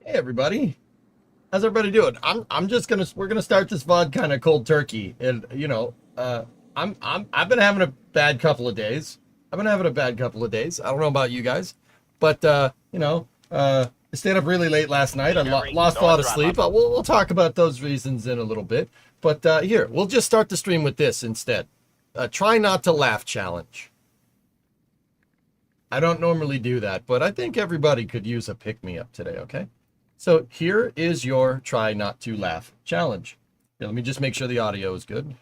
Hey everybody, how's everybody doing? We're gonna start this VOD kind of cold turkey, and I've been having a bad couple of days. I've been having a bad couple of days. I don't know about you guys, but I stayed up really late last night. I lost a lot of sleep. We'll talk about those reasons in a little bit. But here, we'll just start the stream with this instead. Try not to laugh challenge. I don't normally do that, but I think everybody could use a pick-me-up today, okay? So here is your try not to laugh challenge. Here, let me just make sure the audio is good.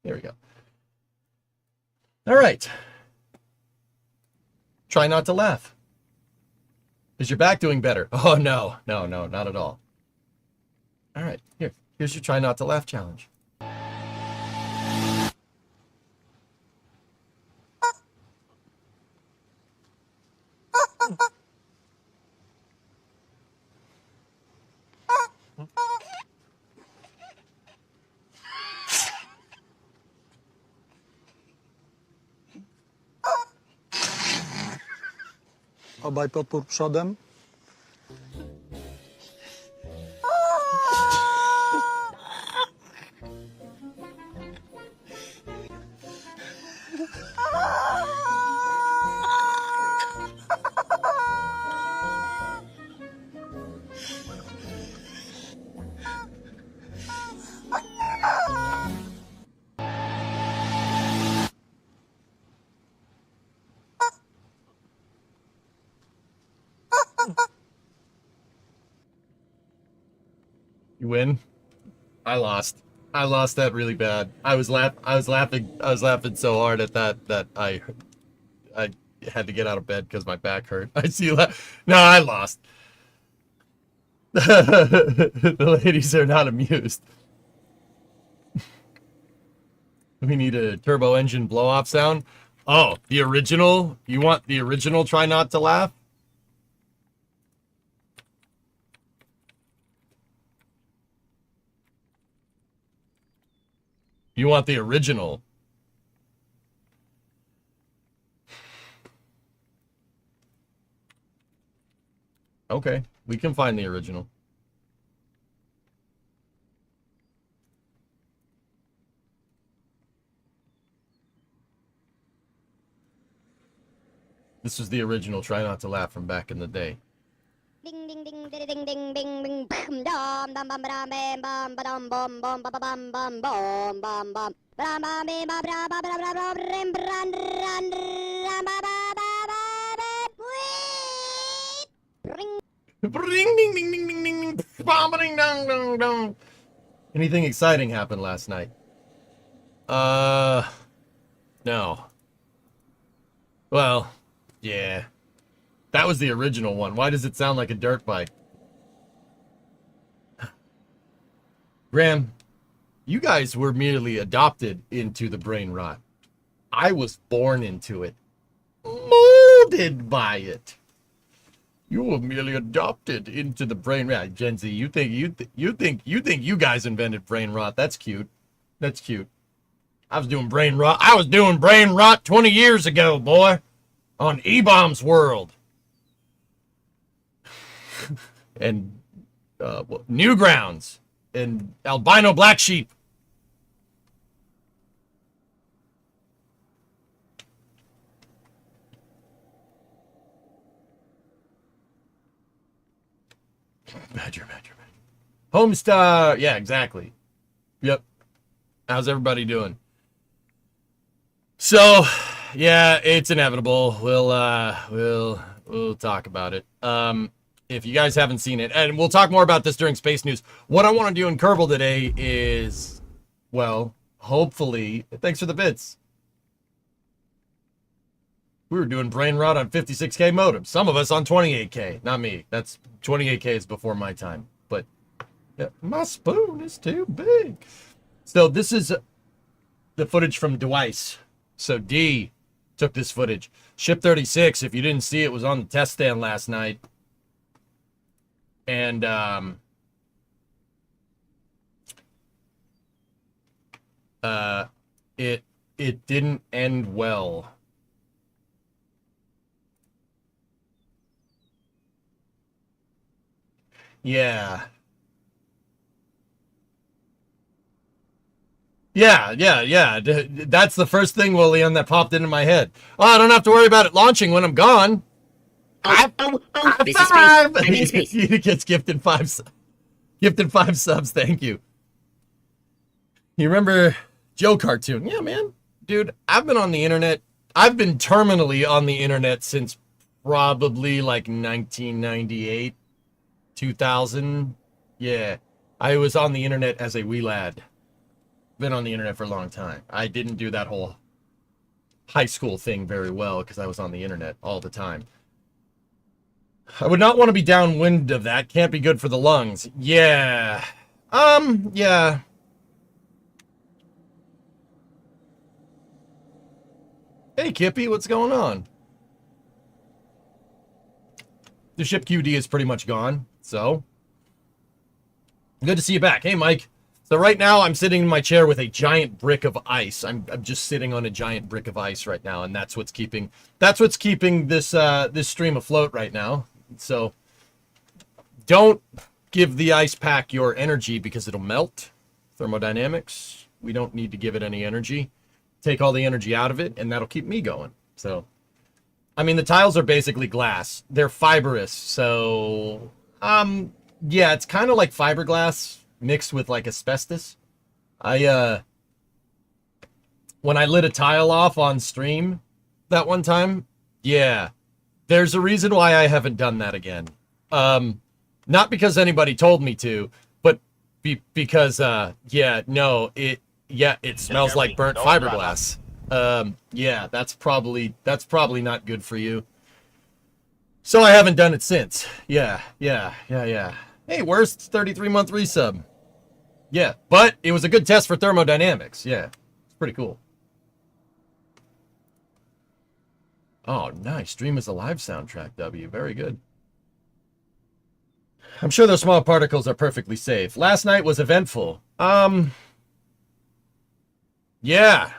Here we go. All right. Try not to laugh. Is your back doing better? Oh, no, not at all. All right, here's your try not to laugh challenge. Obaj podpór przodem. You win. I lost. I lost that really bad. I was laughing so hard at that I had to get out of bed because my back hurt. I see you No, I lost. The ladies are not amused. We need a turbo engine blow off sound. Oh, the original? You want the original try not to laugh? You want the original? Okay, we can find the original. This was the original try not to laugh from back in the day. Ding ding ding ding ding ding ding ding dum dum bum bum bam bam bum bum bum bum bum bum bum bum bam bam bam bam bam bam bam rim bran ran ram ba ba ba ba ring Ring ding ding ding ding ding ding bombing dong dong dong. Anything exciting happened last night? No. Well, yeah. That was the original one. Why does it sound like a dirt bike? Graham, you guys were merely adopted into the brain rot. I was born into it. Molded by it. You were merely adopted into the brain rot. Gen Z, you think you guys invented brain rot. That's cute. That's cute. I was doing brain rot. I was doing brain rot 20 years ago, boy. On E-Bomb's World. And Newgrounds and albino black sheep. Badger. Homestar. Yeah, exactly. Yep. How's everybody doing? So, yeah, it's inevitable. We'll talk about it. If you guys haven't seen it, and we'll talk more about this during Space News. What I want to do in Kerbal today is, well, hopefully, thanks for the bits. We were doing brain rot on 56K modem. Some of us on 28K. Not me. That's 28K is before my time. But yeah, my spoon is too big. So this is the footage from Device. So D took this footage. Ship 36, if you didn't see it, was on the test stand last night. And it didn't end well. Yeah. Yeah. That's the first thing, William, that popped into my head. Oh, I don't have to worry about it launching when I'm gone. Oh, this is space. I'm in space. He gets gifted five subs. Thank you. You remember Joe cartoon? Yeah, man. Dude, I've been on the internet. I've been terminally on the internet since probably like 1998, 2000. Yeah. I was on the internet as a wee lad. Been on the internet for a long time. I didn't do that whole high school thing very well because I was on the internet all the time. I would not want to be downwind of that. Can't be good for the lungs. Yeah. Yeah. Hey, Kippy, what's going on? The ship QD is pretty much gone, so. Good to see you back. Hey, Mike. So right now I'm sitting in my chair with a giant brick of ice. I'm just sitting on a giant brick of ice right now, and that's what's keeping this this stream afloat right now. So don't give the ice pack your energy because it'll melt. Thermodynamics. We don't need to give it any energy. Take all the energy out of it, and that'll keep me going. So, I mean, the tiles are basically glass. They're fibrous, so yeah, it's kind of like fiberglass mixed with like asbestos. When I lit a tile off on stream that one time, yeah, there's a reason why I haven't done that again. Not because anybody told me to, but because yeah, no, it smells like burnt fiberglass. Yeah, that's probably not good for you. So I haven't done it since. Yeah. Hey, worst 33-month resub. Yeah, but it was a good test for thermodynamics. Yeah, it's pretty cool. Oh, nice. Stream is a live soundtrack, W. Very good. I'm sure those small particles are perfectly safe. Last night was eventful. Yeah,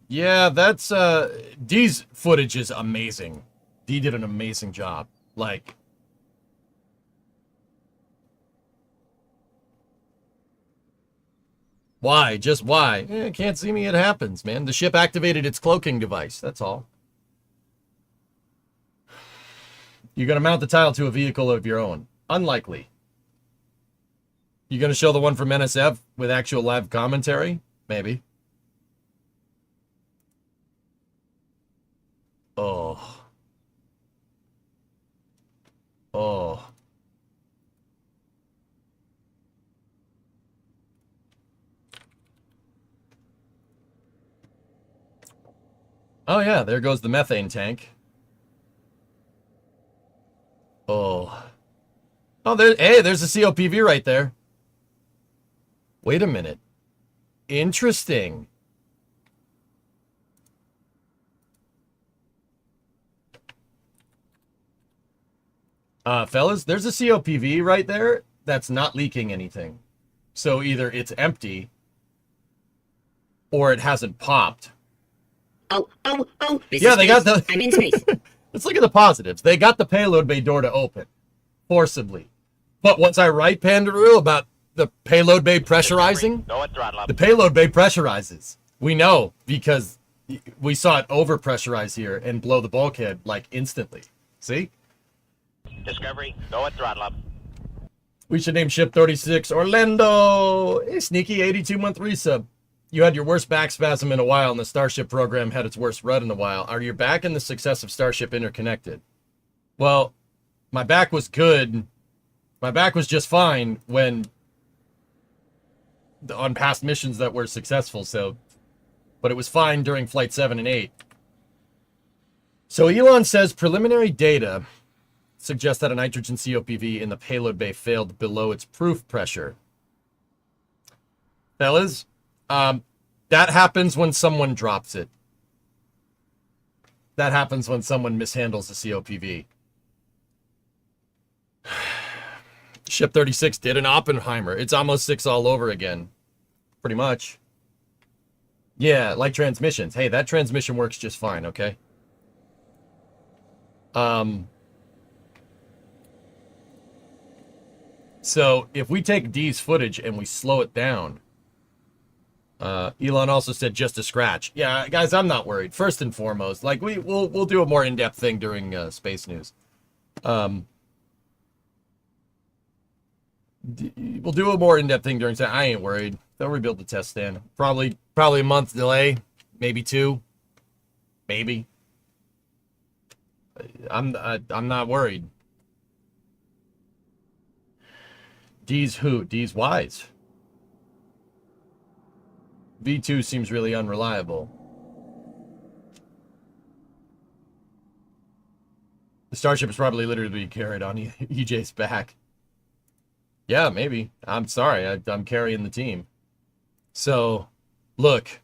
that's Dee's footage is amazing. Dee did an amazing job. Like, why? Just why? Can't see me, it happens, man. The ship activated its cloaking device, that's all. You're gonna mount the tile to a vehicle of your own. Unlikely. You gonna show the one from NSF with actual live commentary? Maybe. Oh. Oh yeah, there goes the methane tank. Oh, there's a COPV right there. Wait a minute. Interesting. Fellas, there's a COPV right there that's not leaking anything. So either it's empty or it hasn't popped. Oh, yeah, they got the... I'm in space. Let's look at the positives. They got the payload bay door to open, forcibly. But once I write Pandaroo about the payload bay pressurizing, the payload bay pressurizes. We know because we saw it overpressurize here and blow the bulkhead like instantly. See? Discovery, go at throttle up. We should name ship 36 Orlando. Hey, sneaky 82-month resub. You had your worst back spasm in a while, and the Starship program had its worst run in a while. Are your back and the success of Starship interconnected? Well, my back was good. My back was just fine when on past missions that were successful, so, but it was fine during Flight 7 and 8. So Elon says preliminary data suggests that a nitrogen COPV in the payload bay failed below its proof pressure. Fellas, that happens when someone drops it. That happens when someone mishandles the COPV. Ship 36 did an Oppenheimer. It's almost 6 all over again. Pretty much. Yeah, like transmissions. Hey, that transmission works just fine, okay? So if we take D's footage and we slow it down, Elon also said just a scratch. Yeah, guys, I'm not worried. First and foremost, like we'll do a more in-depth thing during space news. We'll do a more in-depth thing during. I ain't worried. They'll rebuild the test stand. Probably a month delay, maybe 2, maybe. I'm not worried. D's who? D's wise. V2 seems really unreliable. The Starship is probably literally carried on EJ's back. Yeah, maybe. I'm sorry. I'm carrying the team. So, look.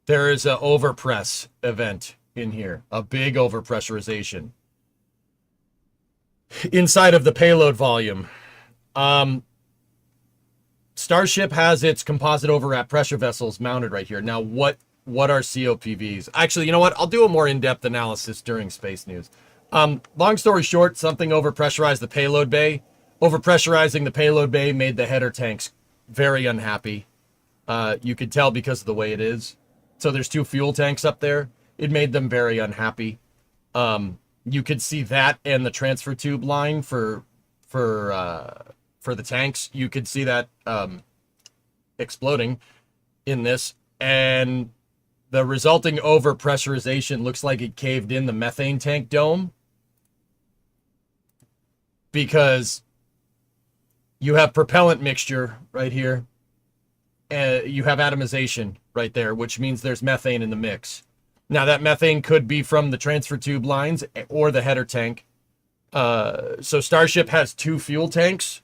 There is an overpress event in here. A big overpressurization. Inside of the payload volume. Starship has its composite overwrap pressure vessels mounted right here. Now, what are COPVs? Actually, you know what? I'll do a more in-depth analysis during space news. Long story short, something overpressurized the payload bay. Overpressurizing the payload bay made the header tanks very unhappy. You could tell because of the way it is. So there's 2 fuel tanks up there. It made them very unhappy. You could see that and the transfer tube line for the tanks. You could see that exploding in this, and the resulting overpressurization looks like it caved in the methane tank dome, because you have propellant mixture right here, and you have atomization right there, which means there's methane in the mix. Now, that methane could be from the transfer tube lines or the header tank. So Starship has 2 fuel tanks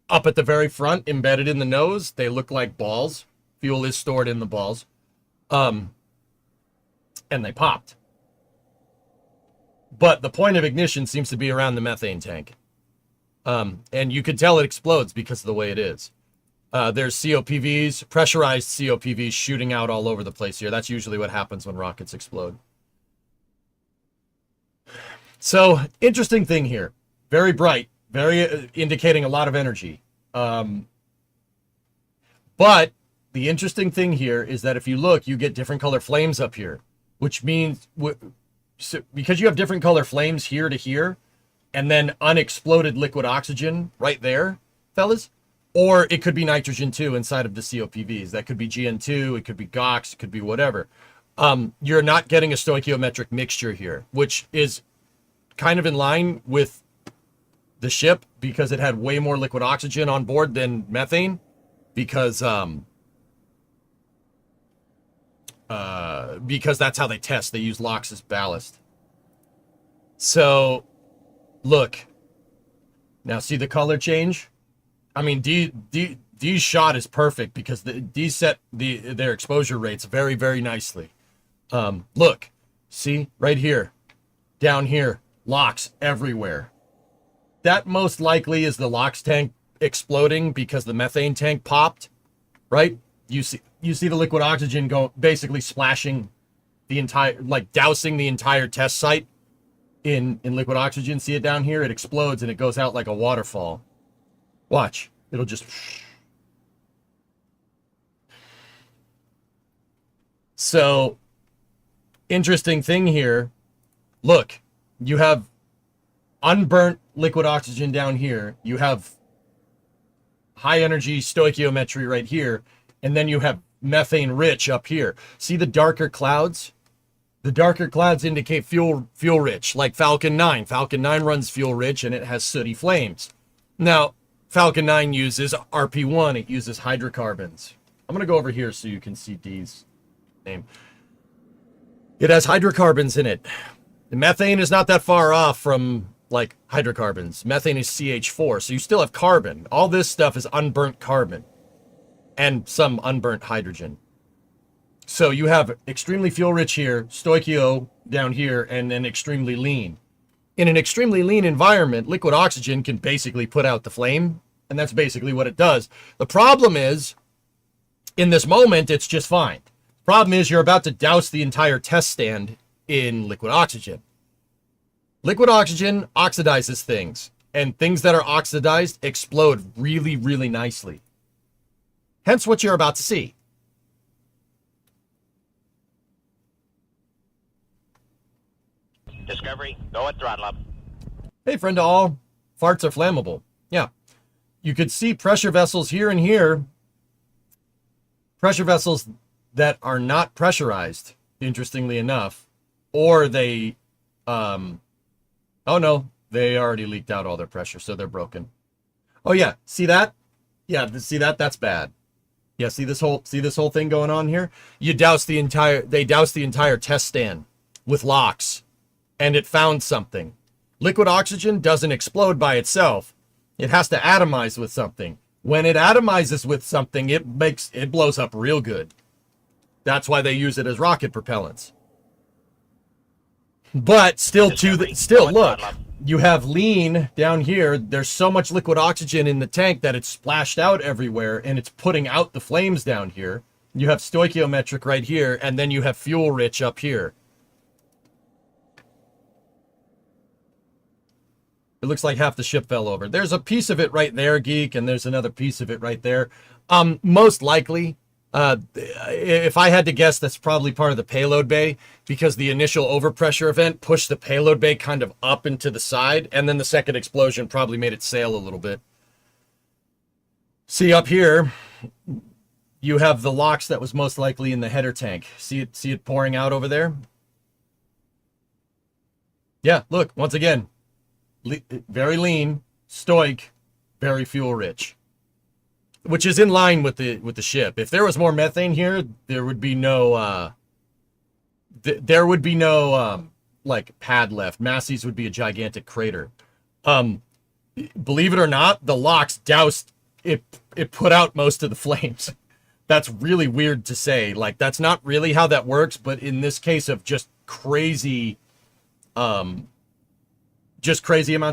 up at the very front, embedded in the nose. They look like balls. Fuel is stored in the balls. And they popped. But the point of ignition seems to be around the methane tank. And you could tell it explodes because of the way it is. There's COPVs, pressurized COPVs shooting out all over the place here. That's usually what happens when rockets explode. So, interesting thing here. Very bright. Very indicating a lot of energy. But the interesting thing here is that if you look, you get different color flames up here, which means because you have different color flames here to here, and then unexploded liquid oxygen right there, fellas, or it could be nitrogen too inside of the COPVs. That could be GN2, it could be GOX, it could be whatever. You're not getting a stoichiometric mixture here, which is kind of in line with the ship, because it had way more liquid oxygen on board than methane, because that's how they test. They use LOX as ballast. So, look. Now, see the color change? I mean, D's shot is perfect because D set their exposure rates very, very nicely. Look. See? Right here. Down here. LOX everywhere. That most likely is the LOX tank exploding because the methane tank popped, right? You see the liquid oxygen basically splashing the entire, like dousing the entire test site in liquid oxygen. See it down here? It explodes and it goes out like a waterfall. Watch. It'll just... So, interesting thing here. Look, you have unburnt liquid oxygen down here. You have high energy stoichiometry right here. And then you have methane rich up here. See the darker clouds? The darker clouds indicate fuel rich, like Falcon 9. Falcon 9 runs fuel rich and it has sooty flames. Now, Falcon 9 uses RP1. It uses hydrocarbons. I'm going to go over here so you can see D's name. It has hydrocarbons in it. The methane is not that far off from like hydrocarbons. Methane is CH4, so you still have carbon. All this stuff is unburnt carbon and some unburnt hydrogen. So you have extremely fuel rich here, stoichio down here, and then extremely lean. In an extremely lean environment, liquid oxygen can basically put out the flame, and that's basically what it does. The problem is, in this moment, it's just fine. The problem is you're about to douse the entire test stand in liquid oxygen. Liquid oxygen oxidizes things, and things that are oxidized explode really, really nicely. Hence what you're about to see. Discovery, go at throttle up. Hey, friend to all, farts are flammable. Yeah. You could see pressure vessels here and here. Pressure vessels that are not pressurized, interestingly enough. Or they, oh no, they already leaked out all their pressure, so they're broken. Oh yeah, see that? Yeah, see that? That's bad. Yeah, see this whole thing going on here? They doused the entire test stand with LOX, and it found something. Liquid oxygen doesn't explode by itself. It has to atomize with something. When it atomizes with something, it blows up real good. That's why they use it as rocket propellants. But still look, you have lean down here. There's so much liquid oxygen in the tank that it's splashed out everywhere, and it's putting out the flames down here. You have stoichiometric right here, and then you have fuel rich up here. It looks like half the ship fell over. There's a piece of it right there, Geek, and there's another piece of it right there. Most likely, if I had to guess, that's probably part of the payload bay, because the initial overpressure event pushed the payload bay kind of up into the side, and then the second explosion probably made it sail a little bit. See up here, you have the LOX that was most likely in the header tank. See it pouring out over there? Yeah, look, once again, very lean, stoic, very fuel rich, which is in line with the ship. If there was more methane here, there would be no like pad left. Massey's would be a gigantic crater. Believe it or not, the LOX doused it. It put out most of the flames. That's really weird to say. Like, that's not really how that works. But in this case of just crazy amounts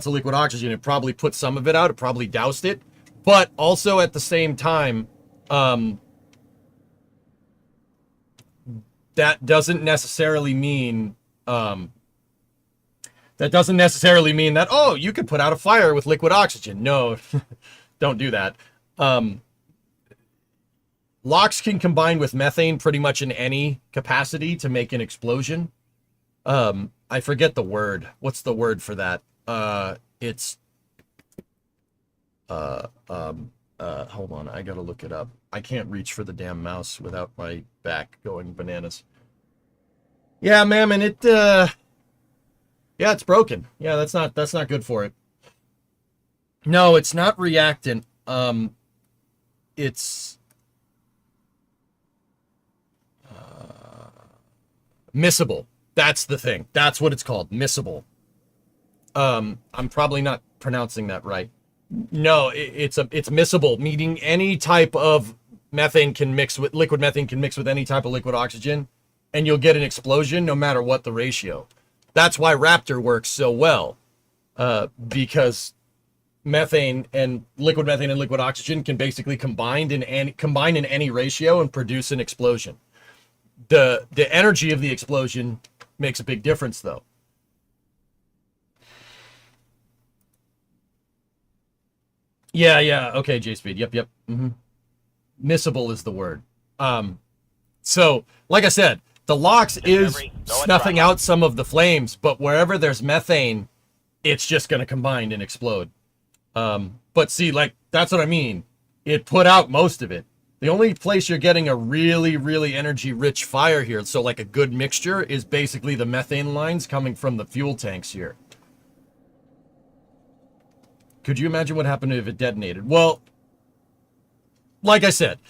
of liquid oxygen, it probably put some of it out. It probably doused it. But also at the same time, that doesn't necessarily mean that, oh, you could put out a fire with liquid oxygen. No, don't do that. LOX can combine with methane pretty much in any capacity to make an explosion. I forget the word. What's the word for that? Hold on, I gotta look it up. I can't reach for the damn mouse without my back going bananas. Yeah, ma'am, and yeah, it's broken. Yeah, that's not good for it. No, it's not reactant. It's miscible. That's the thing. That's what it's called, miscible. I'm probably not pronouncing that right. No, it's miscible, meaning any type of methane can mix with liquid methane can mix with any type of liquid oxygen, and you'll get an explosion no matter what the ratio. That's why Raptor works so well, because methane and liquid oxygen can basically combine in any ratio and produce an explosion. The energy of the explosion makes a big difference, though. Yeah. Okay, J-Speed. Yep. Mm-hmm. Miscible is the word. So, like I said, the LOX is snuffing out some of the flames, but wherever there's methane, it's just going to combine and explode. But see, like, that's what I mean. It put out most of it. The only place you're getting a really, really energy-rich fire here, so like a good mixture, is basically the methane lines coming from the fuel tanks here. Could you imagine what happened if it detonated? Well, like I said,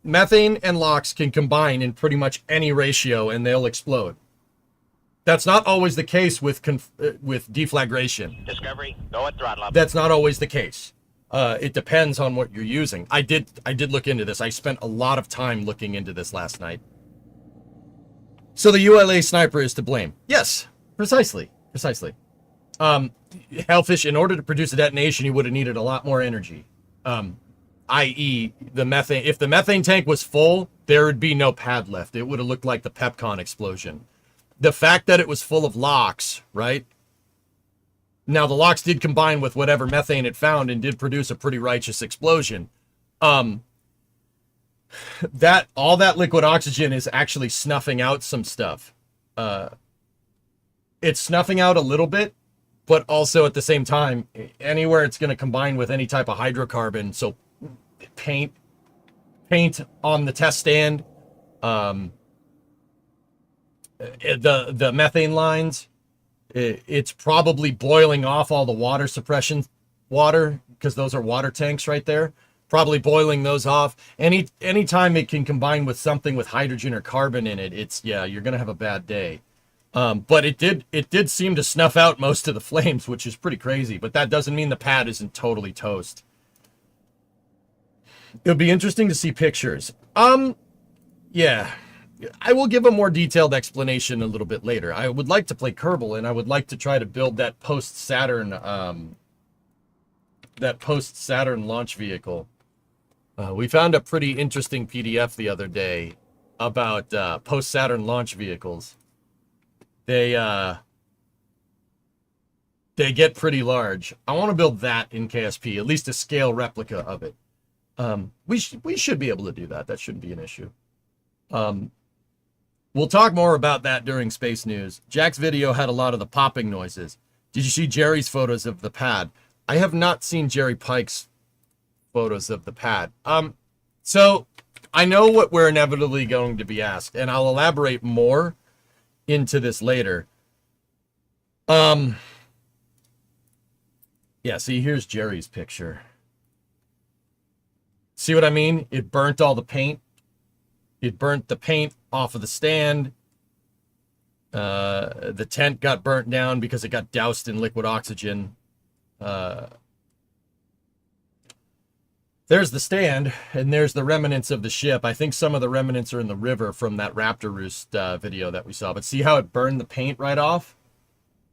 methane and LOX can combine in pretty much any ratio and they'll explode. That's not always the case with deflagration. Discovery, go at throttle up. That's not always the case. It depends on what you're using. I did look into this. I spent a lot of time looking into this last night. So the ULA sniper is to blame. Yes, precisely. Hellfish, in order to produce a detonation, you would have needed a lot more energy. I.e., the methane. If the methane tank was full, there would be no pad left. It would have looked like the Pepcon explosion. The fact that it was full of LOX, right? Now, the LOX did combine with whatever methane it found and did produce a pretty righteous explosion. That all that liquid oxygen is actually snuffing out some stuff. It's snuffing out a little bit, but also at the same time, anywhere it's going to combine with any type of hydrocarbon, so paint on the test stand, the methane lines, it's probably boiling off all the water suppression water, because those are water tanks right there. Probably boiling those off. Anytime it can combine with something with hydrogen or carbon in it, you're gonna have a bad day. But it did seem to snuff out most of the flames, which is pretty crazy. But that doesn't mean the pad isn't totally toast. It'll be interesting to see pictures. Yeah, I will give a more detailed explanation a little bit later. I would like to play Kerbal, and I would like to try to build that post-Saturn launch vehicle. We found a pretty interesting PDF the other day about post-Saturn launch vehicles. They get pretty large. I want to build that in KSP, at least a scale replica of it. We should be able to do that. That shouldn't be an issue. We'll talk more about that during Space News. Jack's video had a lot of the popping noises. Did you see Jerry's photos of the pad? I have not seen Jerry Pike's photos of the pad. So I know what we're inevitably going to be asked, and I'll elaborate more into this later. Yeah, see, here's Jerry's picture. See what I mean? It burnt all the paint. It burnt the paint off of the stand. The tent got burnt down because it got doused in liquid oxygen. There's the stand, and there's the remnants of the ship. I think some of the remnants are in the river from that Raptor Roost video that we saw. But see how it burned the paint right off?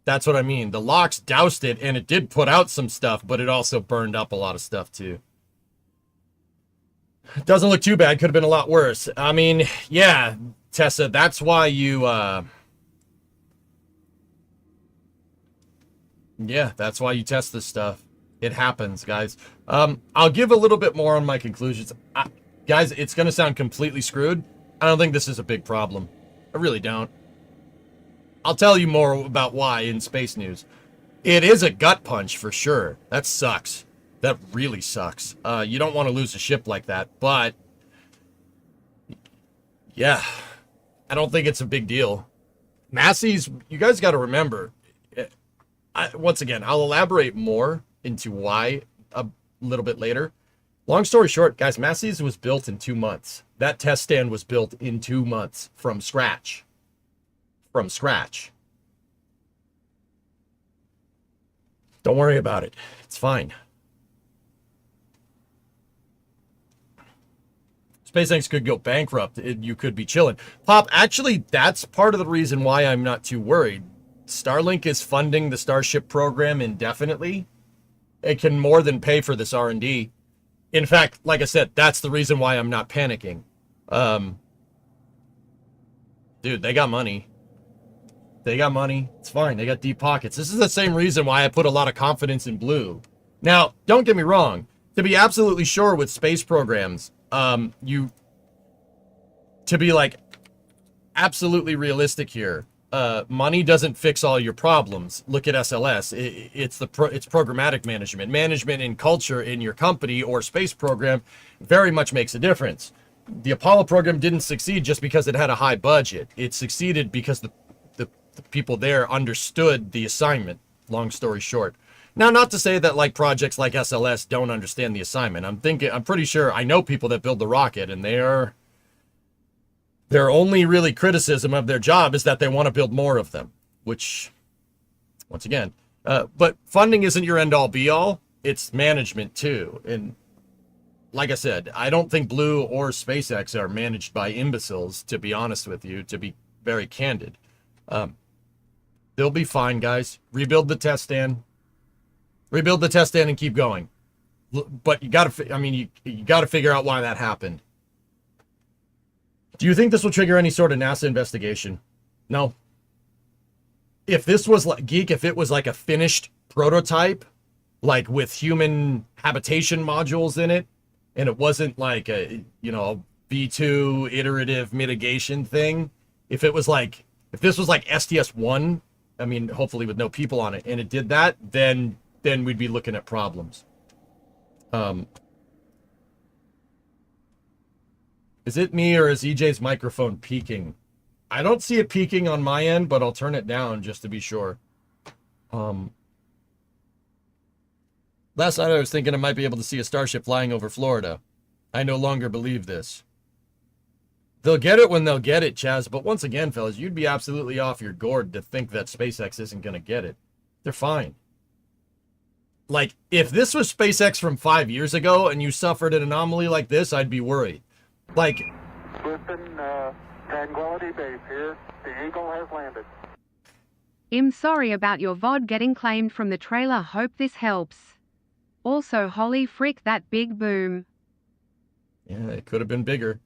That's what I mean. The LOX doused it, and it did put out some stuff, but it also burned up a lot of stuff, too. It doesn't look too bad. Could have been a lot worse. I mean, yeah, Tessa, that's why you... Yeah, that's why you test this stuff. It happens, guys. I'll give a little bit more on my conclusions. Guys, it's going to sound completely screwed. I don't think this is a big problem. I really don't. I'll tell you more about why in Space News. It is a gut punch for sure. That sucks. That really sucks. You don't want to lose a ship like that, but... Yeah. I don't think it's a big deal. Massey's, you guys got to remember... once again, I'll elaborate more into why a little bit later. Long story short, guys, Massey's was built in 2 months. That test stand was built in 2 months from scratch. From scratch. Don't worry about it. It's fine. SpaceX could go bankrupt. You could be chilling. Pop, actually, that's part of the reason why I'm not too worried. Starlink is funding the Starship program indefinitely. It can more than pay for this R&D. In fact, like I said, that's the reason why I'm not panicking. Dude, they got money. They got money. It's fine. They got deep pockets. This is the same reason why I put a lot of confidence in Blue. Now, don't get me wrong. To be absolutely sure with space programs, to be like absolutely realistic here, money doesn't fix all your problems. Look at SLS. It's programmatic management and culture in your company or space program very much makes a difference. The Apollo program didn't succeed just because it had a high budget. It succeeded because the people there understood the assignment. Long story short. Now, not to say that like projects like SLS don't understand the assignment. I'm pretty sure I know people that build the rocket, and their only really criticism of their job is that they want to build more of them, which, once again, but funding isn't your end-all be-all. It's management, too. And like I said, I don't think Blue or SpaceX are managed by imbeciles, to be honest with you, to be very candid. They'll be fine, guys. Rebuild the test stand. Rebuild the test stand and keep going. But you got to, you got to figure out why that happened. Do you think this will trigger any sort of NASA investigation? No. If this was like, Geek, if it was like a finished prototype, like with human habitation modules in it, and it wasn't like a, you know, V2 iterative mitigation thing, if it was like, if this was like STS-1, I mean, hopefully with no people on it, and it did that, then we'd be looking at problems. Is it me or is EJ's microphone peaking? I don't see it peaking on my end, but I'll turn it down just to be sure. Last night I was thinking I might be able to see a Starship flying over Florida. I no longer believe this. They'll get it when they'll get it, Chaz. But once again, fellas, you'd be absolutely off your gourd to think that SpaceX isn't going to get it. They're fine. Like, if this was SpaceX from 5 years ago and you suffered an anomaly like this, I'd be worried. Like... Listen, Tranquility Base here. The Eagle has landed. I'm sorry about your VOD getting claimed from the trailer. Hope this helps. Also, holy frick, that big boom. Yeah, it could have been bigger.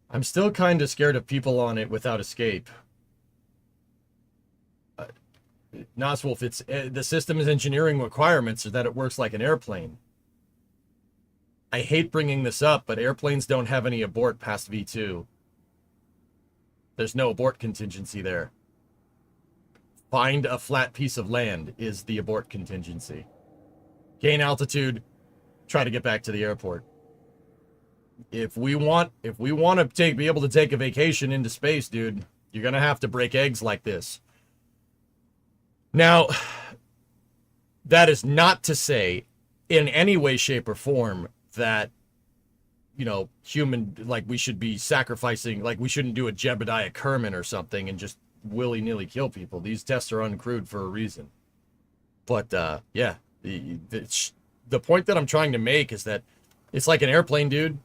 I'm still kind of scared of people on it without escape. Noswolf, it's the system's engineering requirements are that it works like an airplane. I hate bringing this up, but airplanes don't have any abort past V2. There's no abort contingency there. Find a flat piece of land is the abort contingency. Gain altitude, try to get back to the airport. If we want to be able to take a vacation into space, dude, you're going to have to break eggs like this. Now, that is not to say in any way, shape, or form that, you know, like we should be sacrificing, like we shouldn't do a Jebediah Kerman or something and just willy-nilly kill people. These tests are uncrewed for a reason. But, yeah, the point that I'm trying to make is that it's like an airplane, dude.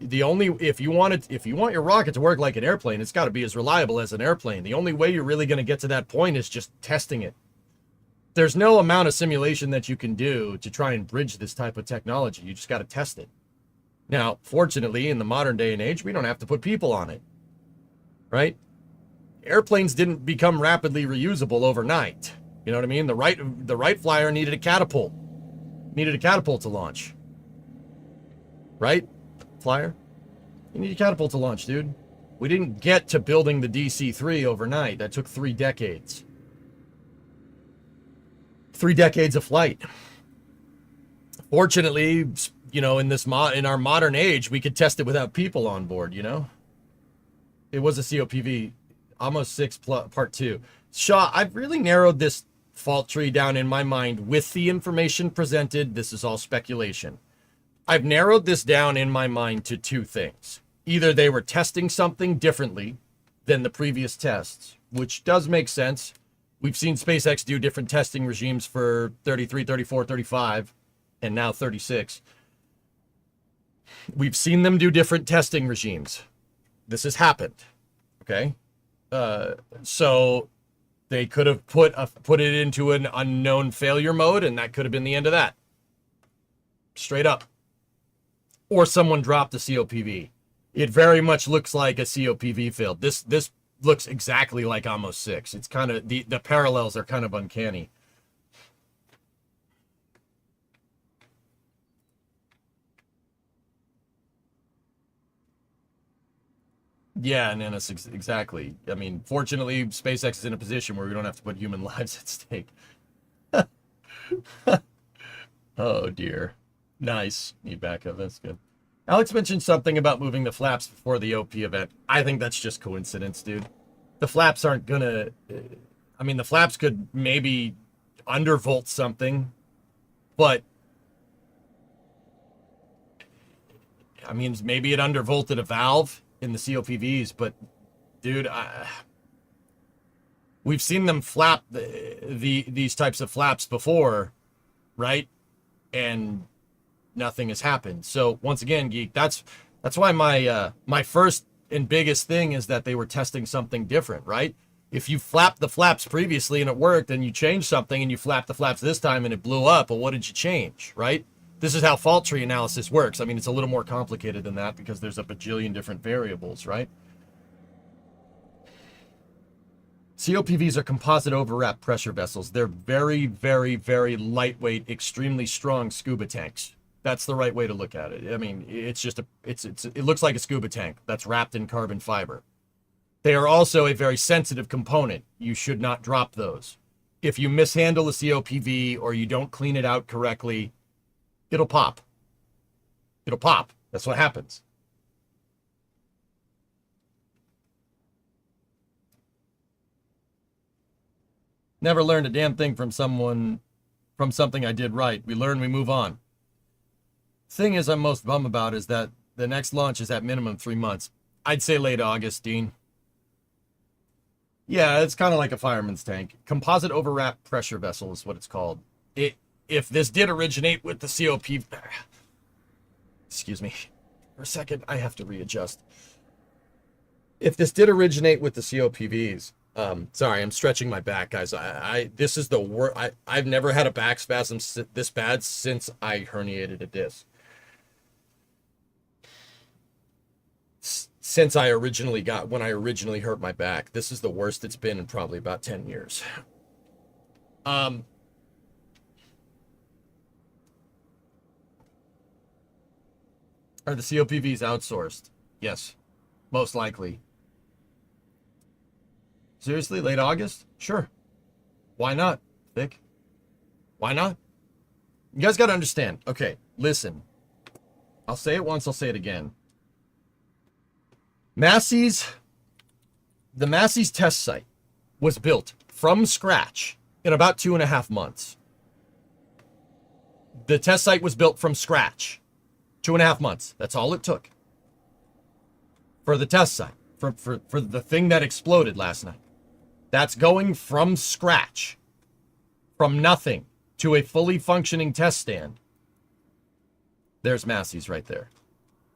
If you want your rocket to work like an airplane, it's got to be as reliable as an airplane. The only way you're really going to get to that point is just testing it. There's no amount of simulation that you can do to try and bridge this type of technology. You just got to test it. Now, fortunately, in the modern day and age, we don't have to put people on it, right? Airplanes didn't become rapidly reusable overnight. You know what I mean? The right flyer needed a catapult. Needed a catapult to launch. Right? Flyer? You need a catapult to launch, dude. We didn't get to building the DC-3 overnight. That took 3 decades. 3 decades of flight. Fortunately, you know, in our modern age, we could test it without people on board, you know? It was a COPV, almost 6 part 2. Shaw, I've really narrowed this fault tree down in my mind with the information presented. This is all speculation. I've narrowed this down in my mind to 2 things. Either they were testing something differently than the previous tests, which does make sense. We've seen SpaceX do different testing regimes for 33, 34, 35, and now 36. We've seen them do different testing regimes. This has happened, okay? So they could have put it into an unknown failure mode, and that could have been the end of that. Straight up. Or someone dropped a COPV. It very much looks like a COPV failed. This looks exactly like Almost 6. It's kind of, the parallels are kind of uncanny. Yeah, and it's exactly. I mean, fortunately, SpaceX is in a position where we don't have to put human lives at stake. Oh, dear. Nice. Need backup. That's good. Alex mentioned something about moving the flaps before the OP event. I think that's just coincidence, dude. The flaps aren't gonna... I mean, the flaps could maybe undervolt something, but... I mean, maybe it undervolted a valve in the COPVs, but, dude, we've seen them flap these types of flaps before, right? And nothing has happened. So once again, Geek, that's why my first and biggest thing is that they were testing something different, right? If you flapped the flaps previously and it worked, and you changed something and you flapped the flaps this time and it blew up, well, what did you change, right? This is how fault tree analysis works. I mean, it's a little more complicated than that because there's a bajillion different variables, right? COPVs are composite overwrap pressure vessels. They're very, very, very lightweight, extremely strong scuba tanks. That's the right way to look at it. I mean, it's just it looks like a scuba tank that's wrapped in carbon fiber. They are also a very sensitive component. You should not drop those. If you mishandle a COPV or you don't clean it out correctly, it'll pop. It'll pop. That's what happens. Never learned a damn thing from something I did right. We learn, we move on. Thing is I'm most bummed about is that the next launch is at minimum 3 months. I'd say late August, Dean. Yeah, it's kind of like a fireman's tank. Composite overwrap pressure vessel is what it's called. If this did originate with the COP... Excuse me. For a second, I have to readjust. If this did originate with the COPVs... sorry, I'm stretching my back, guys. This is the worst. I've never had a back spasm this bad since I herniated a disc. Since I originally when I originally hurt my back. This is the worst it's been in probably about 10 years. Are the COPVs outsourced? Yes, most likely. Seriously, late August? Sure. Why not, Vic? Why not? You guys got to understand. Okay, listen. I'll say it once, I'll say it again. The Massey's test site was built from scratch in about 2.5 months. The test site was built from scratch. 2.5 months. That's all it took. For the test site. For the thing that exploded last night. That's going from scratch. From nothing to a fully functioning test stand. There's Massey's right there.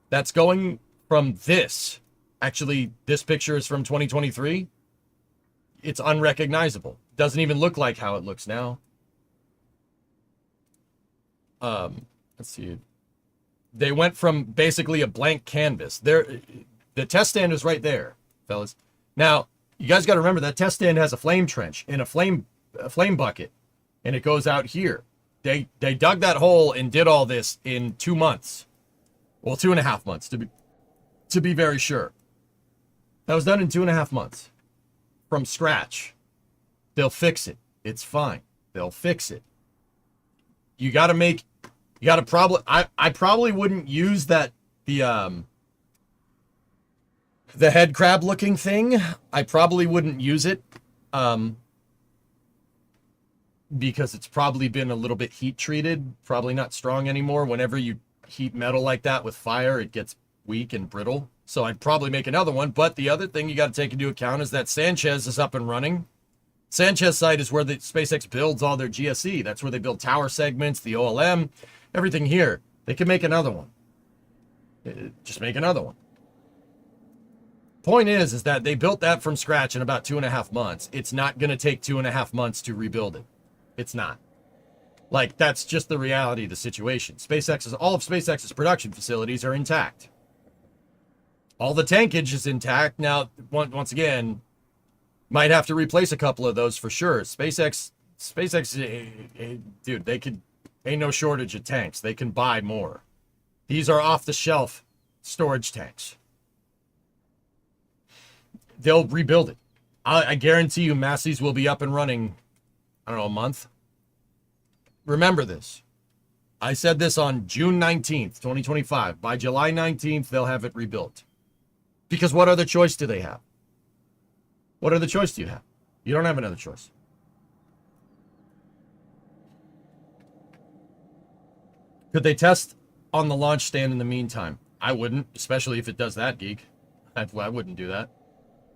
That's going from this. Actually, this picture is from 2023. It's unrecognizable. Doesn't even look like how it looks now. Let's see. They went from basically a blank canvas. The test stand is right there, fellas. Now, you guys got to remember that test stand has a flame trench and a flame bucket, and it goes out here. They dug that hole and did all this in 2 months. Well, 2.5 months to be very sure. That was done in 2.5 months from scratch. They'll fix it. It's fine. They'll fix it. You got to probably, I probably wouldn't use the head crab looking thing. I probably wouldn't use it. Because it's probably been a little bit heat treated, probably not strong anymore. Whenever you heat metal like that with fire, it gets weak and brittle. So I'd probably make another one. But the other thing you got to take into account is that Sanchez is up and running. Sanchez site is where the SpaceX builds all their GSE. That's where they build tower segments, the OLM, everything here. They can make another one. Just make another one. Point is that they built that from scratch in about 2.5 months. It's not going to take 2.5 months to rebuild it. It's not. Like, that's just the reality of the situation. All of SpaceX's production facilities are intact. All the tankage is intact. Now, once again, might have to replace a couple of those for sure. SpaceX, dude, ain't no shortage of tanks. They can buy more. These are off-the-shelf storage tanks. They'll rebuild it. I guarantee you Massey's will be up and running, I don't know, a month. Remember this. I said this on June 19th, 2025. By July 19th, they'll have it rebuilt. Because what other choice do they have? What other choice do you have? You don't have another choice. Could they test on the launch stand in the meantime? I wouldn't, especially if it does that, geek. I wouldn't do that.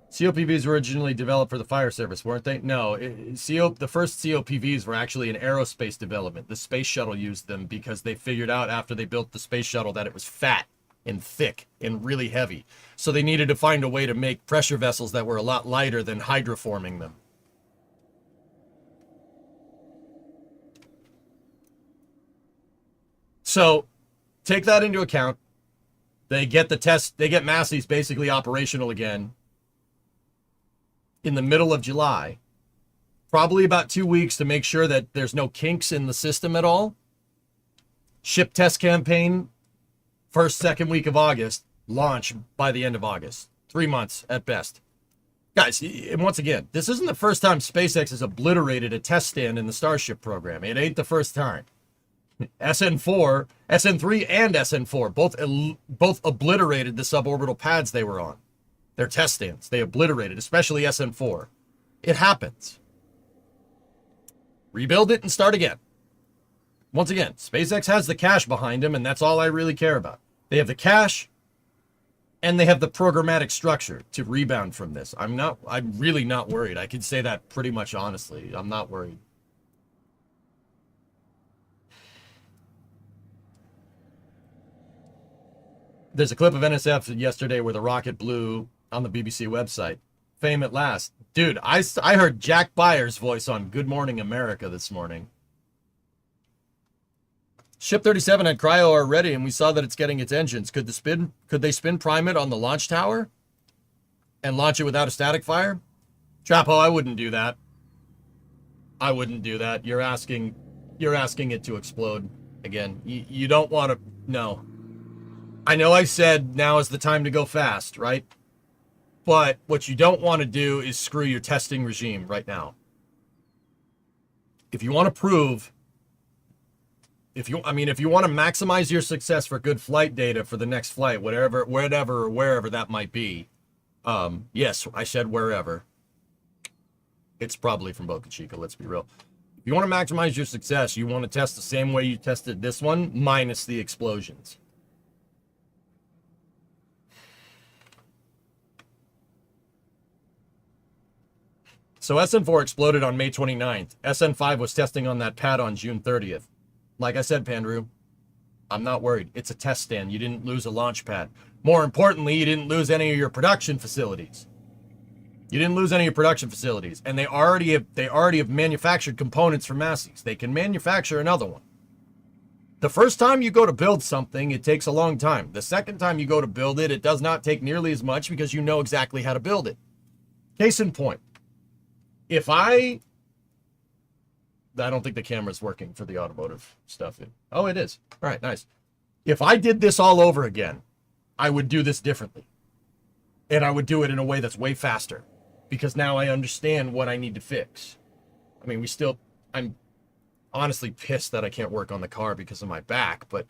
COPVs were originally developed for the fire service, weren't they? No, the first COPVs were actually an aerospace development. The space shuttle used them because they figured out after they built the space shuttle that it was fat and thick and really heavy. So they needed to find a way to make pressure vessels that were a lot lighter than hydroforming them. So take that into account. They get Massey's basically operational again. in the middle of July. Probably about 2 weeks to make sure that there's no kinks in the system at all. Ship test campaign, first, second week of August. Launch by the end of August. 3 months at best. Guys, and once again, this isn't the first time SpaceX has obliterated a test stand in the Starship program. It ain't the first time. SN4, SN3 and SN4 both obliterated the suborbital pads they were on. Their test stands. They obliterated, especially SN4. It happens. Rebuild it and start again. Once again, SpaceX has the cash behind them, and that's all I really care about. They have the cash, and they have the programmatic structure to rebound from this. I'm really not worried. I can say that pretty much honestly. I'm not worried. There's a clip of NSF yesterday where the rocket blew on the BBC website. Fame at last. Dude, I heard Jack Byers' voice on Good Morning America this morning. Ship 37 had cryo already, and we saw that it's getting its engines. Could they spin prime it on the launch tower and launch it without a static fire? Trapo, I wouldn't do that. I wouldn't do that. You're asking it to explode again. You don't want to. No. I know I said now is the time to go fast, right? But what you don't want to do is screw your testing regime right now. If you want to prove, if you want to maximize your success for good flight data for the next flight, wherever that might be. Yes, I said wherever. It's probably from Boca Chica, let's be real. If you want to maximize your success, you want to test the same way you tested this one, minus the explosions. So SN4 exploded on May 29th. SN5 was testing on that pad on June 30th. Like I said, Pandrew, I'm not worried. It's a test stand. You didn't lose a launch pad. More importantly, you didn't lose any of your production facilities. You didn't lose any of your production facilities. And they already have manufactured components for Massey's. They can manufacture another one. The first time you go to build something, it takes a long time. The second time you go to build it, it does not take nearly as much because you know exactly how to build it. Case in point. If I don't think the camera's working for the automotive stuff. Oh, it is. All right, nice. If I did this all over again, I would do this differently. And I would do it in a way that's way faster. Because now I understand what I need to fix. I mean, I'm honestly pissed that I can't work on the car because of my back, but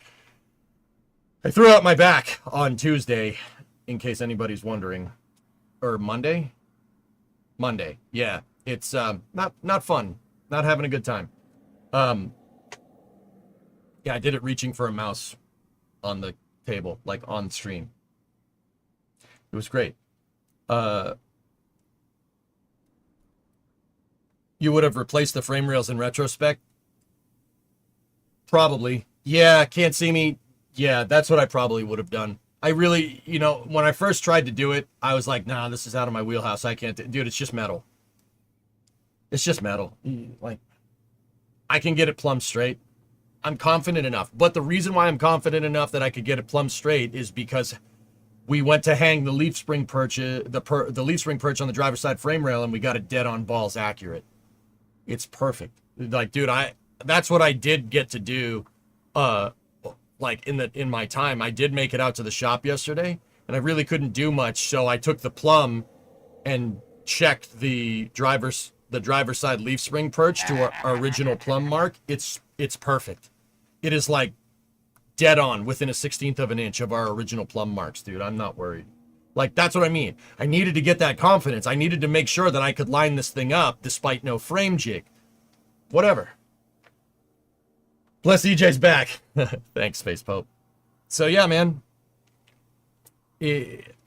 I threw out my back on Tuesday, in case anybody's wondering. Or Monday? Monday, yeah. It's not fun. Not having a good time. Yeah, I did it reaching for a mouse on the table, like on stream. It was great. You would have replaced the frame rails in retrospect? Probably. Yeah, can't see me. Yeah, that's what I probably would have done. I really, when I first tried to do it, I was like, nah, this is out of my wheelhouse. I can't dude, it's just metal. It's just metal. Like, I can get it plumb straight. I'm confident enough. But the reason why I'm confident enough that I could get it plumb straight is because we went to hang the leaf spring perch, the leaf spring perch on the driver's side frame rail, and we got it dead on balls accurate. It's perfect. Like, dude, that's what I did get to do. Like in my time, I did make it out to the shop yesterday, and I really couldn't do much. So I took the plumb and checked the driver's side leaf spring perch to our original plumb mark. It's perfect. It is like dead on within a 1/16 of an inch of our original plumb marks, dude. I'm not worried. Like, that's what I mean. I needed to get that confidence. I needed to make sure that I could line this thing up despite no frame jig. Whatever. Bless EJ's back. Thanks, Space Pope. So yeah, man.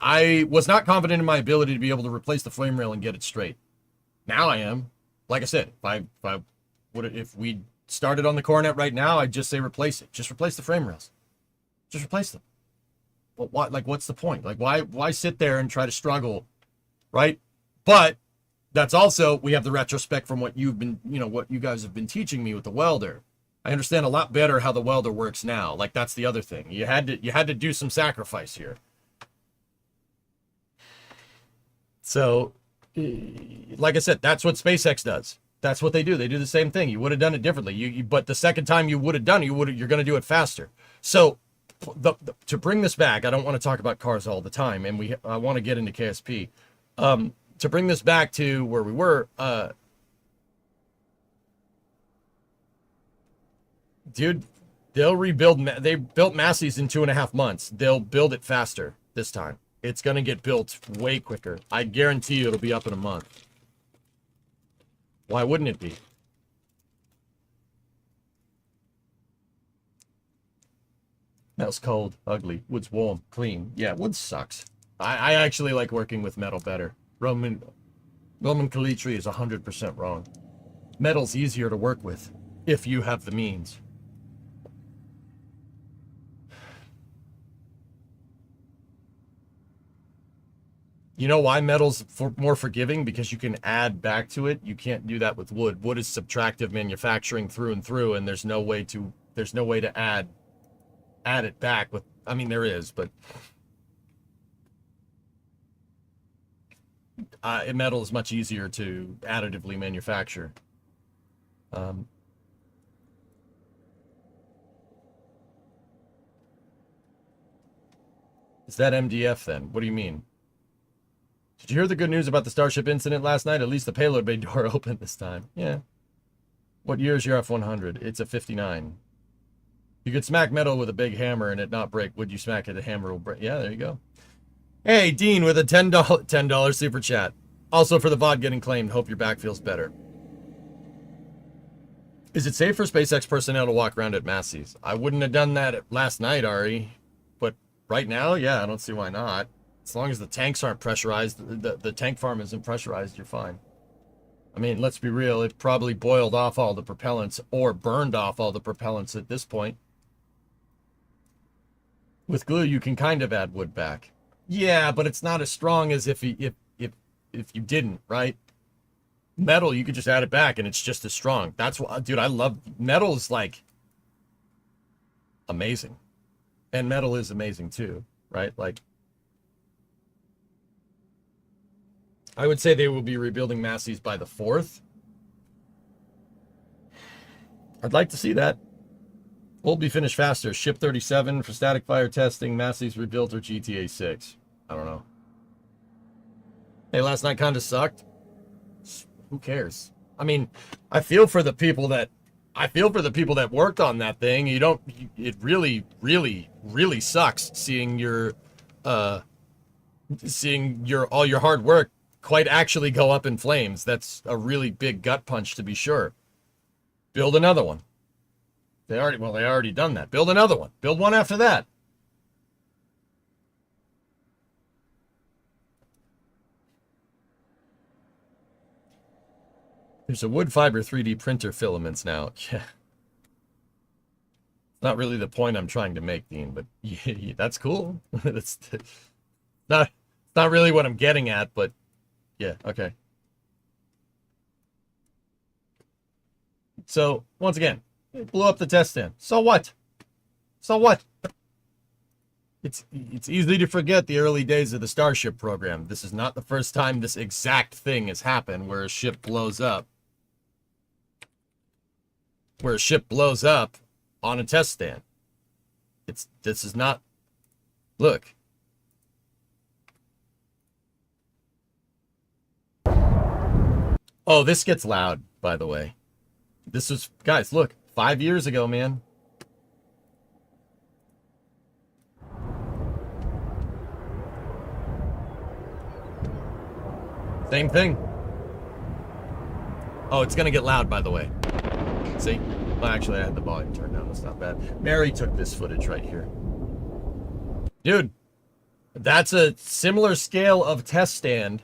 I was not confident in my ability to be able to replace the flame rail and get it straight. Now I am. Like I said, if we started on the Coronet right now, I'd just say replace it. Just replace the frame rails. Just replace them. Well, what's the point? Like, why sit there and try to struggle, right? But that's also, we have the retrospect from what you've been, what you guys have been teaching me with the welder. I understand a lot better how the welder works now. Like, that's the other thing. You had to do some sacrifice here. So like I said, that's what SpaceX does. That's what they do. They do the same thing. You would have done it differently. But the second time you would have done it, you're going to do it faster. So to bring this back, I don't want to talk about cars all the time, and I want to get into KSP. To bring this back to where we were, dude, they'll rebuild. They built Massey's in 2.5 months. They'll build it faster this time. It's going to get built way quicker. I guarantee you it'll be up in a month. Why wouldn't it be? Metal's cold, ugly. Wood's warm, clean. Yeah, wood sucks. I actually like working with metal better. Roman Kalitri is 100% wrong. Metal's easier to work with if you have the means. You know why metal's more forgiving? Because you can add back to it. You can't do that with wood. Wood is subtractive manufacturing through and through, and there's no way to add it back with. I mean, there is, but metal is much easier to additively manufacture. Is that MDF then? What do you mean? Did you hear the good news about the Starship incident last night? At least the payload bay door opened this time. Yeah. What year is your F-100? It's a 59. You could smack metal with a big hammer and it not break. Would you smack it? The hammer will break. Yeah, there you go. Hey, Dean with a $10 super chat. Also for the VOD getting claimed. Hope your back feels better. Is it safe for SpaceX personnel to walk around at Massey's? I wouldn't have done that last night, Ari. But right now, yeah, I don't see why not. As long as the tanks aren't pressurized, the tank farm isn't pressurized, you're fine. I mean, let's be real. It probably boiled off all the propellants or burned off all the propellants at this point. With glue, you can kind of add wood back. Yeah, but it's not as strong as if you didn't, right? Metal, you could just add it back and it's just as strong. That's why, dude, I love metal. Is like amazing, and metal is amazing too, right? Like, I would say they will be rebuilding Massey's by the 4th. I'd like to see that. We'll be finished faster. Ship 37 for static fire testing. Massey's rebuilt or GTA 6. I don't know. Hey, last night kind of sucked. Who cares? I mean, I feel for the people that worked on that thing. It really, really, really sucks seeing all your hard work quite actually go up in flames. That's a really big gut punch, to be sure. Build another one. They already done that. Build another one. Build one after that. There's a wood fiber 3D printer filaments now. Yeah. Not really the point I'm trying to make, Dean, but yeah, that's cool. That's not really what I'm getting at, but yeah, okay. So, once again, it blew up the test stand. So what? So what? It's easy to forget the early days of the Starship program. This is not the first time this exact thing has happened where a ship blows up. Where a ship blows up on a test stand. This is not... Look. Oh, this gets loud, by the way. This was, guys, look, 5 years ago, man. Same thing. Oh, it's gonna get loud, by the way. See? Well, actually, I had the volume turned down. That's not bad. Mary took this footage right here. Dude, that's a similar scale of test stand.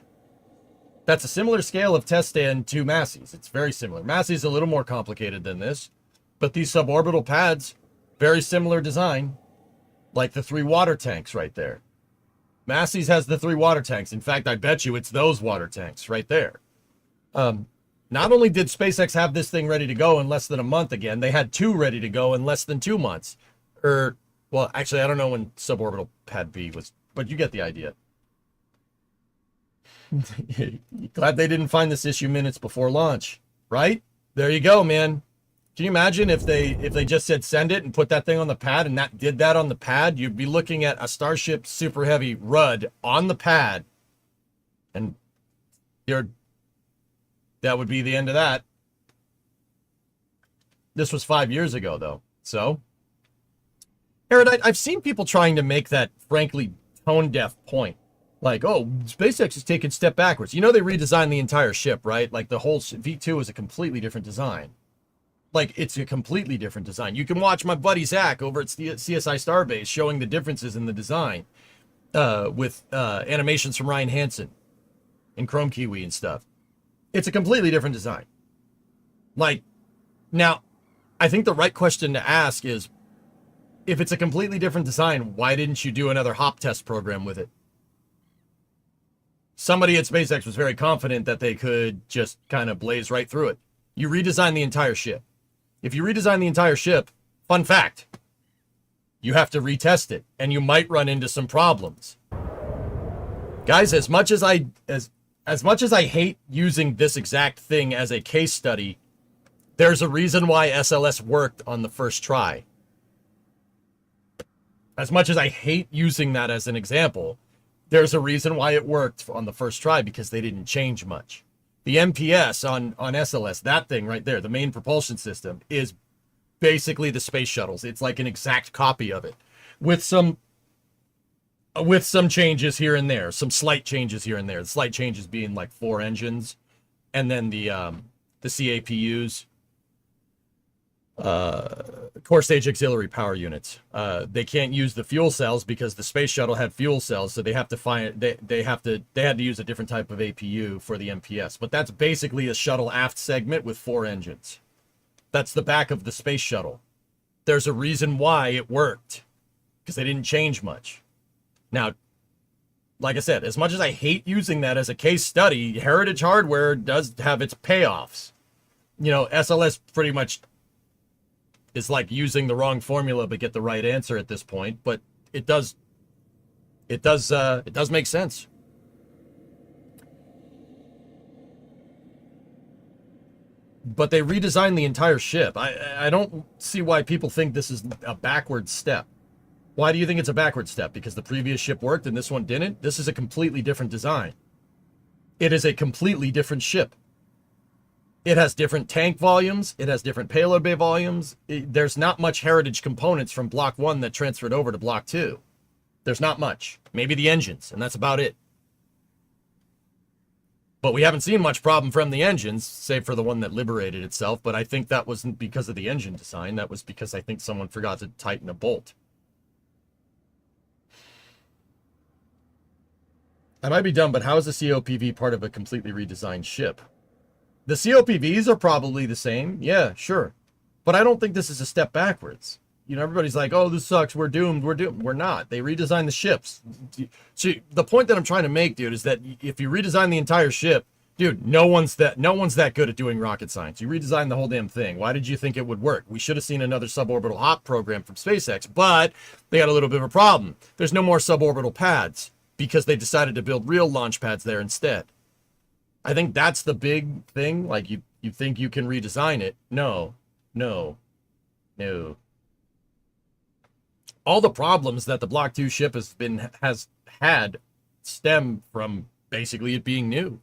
That's a similar scale of test stand to Massey's. It's very similar. Massey's a little more complicated than this, but these suborbital pads, very similar design, like the 3 water tanks right there. Massey's has the 3 water tanks. In fact, I bet you it's those water tanks right there. Not only did SpaceX have this thing ready to go in less than a month again, they had 2 ready to go in less than 2 months. Well, actually, I don't know when suborbital pad B was, but you get the idea. Glad they didn't find this issue minutes before launch, right? There you go, man. Can you imagine if they just said send it and put that thing on the pad and that did that on the pad? You'd be looking at a Starship Super Heavy RUD on the pad, and that would be the end of that. This was 5 years ago, though. So, Aaron, I've seen people trying to make that frankly tone-deaf point. Like, oh, SpaceX is taking a step backwards. You know they redesigned the entire ship, right? Like the whole V2 is a completely different design. Like, it's a completely different design. You can watch my buddy Zach over at CSI Starbase showing the differences in the design with animations from Ryan Hansen and Chrome Kiwi and stuff. It's a completely different design. Like, now, I think the right question to ask is, if it's a completely different design, why didn't you do another hop test program with it? Somebody at SpaceX was very confident that they could just kind of blaze right through it. You redesign the entire ship. If you redesign the entire ship, fun fact, you have to retest it, and you might run into some problems. Guys, as much as I hate using this exact thing as a case study, there's a reason why SLS worked on the first try. As much as I hate using that as an example, there's a reason why it worked on the first try, because they didn't change much. The MPS on SLS, that thing right there, the main propulsion system, is basically the space shuttles. It's like an exact copy of it, with some changes here and there, some slight changes here and there. The slight changes being like 4 engines, and then the CAPUs, core stage auxiliary power units. They can't use the fuel cells because the space shuttle had fuel cells, so they have to find they had to use a different type of APU for the MPS. But that's basically a shuttle aft segment with 4 engines. That's the back of the space shuttle. There's a reason why it worked, because they didn't change much. Now, like I said, as much as I hate using that as a case study, Heritage hardware does have its payoffs. You know, SLS pretty much is like using the wrong formula but get the right answer at this point, but it does make sense. But they redesigned the entire ship. I don't see why people think this is a backward step. Why do you think it's a backward step? Because the previous ship worked and this one didn't? This is a completely different design. It is a completely different ship. It has different tank volumes. It has different payload bay volumes. There's not much Heritage components from Block 1 that transferred over to Block 2. There's not much. Maybe the engines, and that's about it. But we haven't seen much problem from the engines, save for the one that liberated itself. But I think that wasn't because of the engine design. That was because I think someone forgot to tighten a bolt. I might be dumb, but how is the COPV part of a completely redesigned ship? The COPVs are probably the same. Yeah, sure. But I don't think this is a step backwards. You know, everybody's like, oh, this sucks. We're doomed. We're doomed. We're not. They redesigned the ships. See, the point that I'm trying to make, dude, is that if you redesign the entire ship, dude, no one's that good at doing rocket science. You redesign the whole damn thing. Why did you think it would work? We should have seen another suborbital hop program from SpaceX, but they got a little bit of a problem. There's no more suborbital pads because they decided to build real launch pads there instead. I think that's the big thing. Like, you think you can redesign it. No. All the problems that the Block 2 ship has had stem from basically it being new.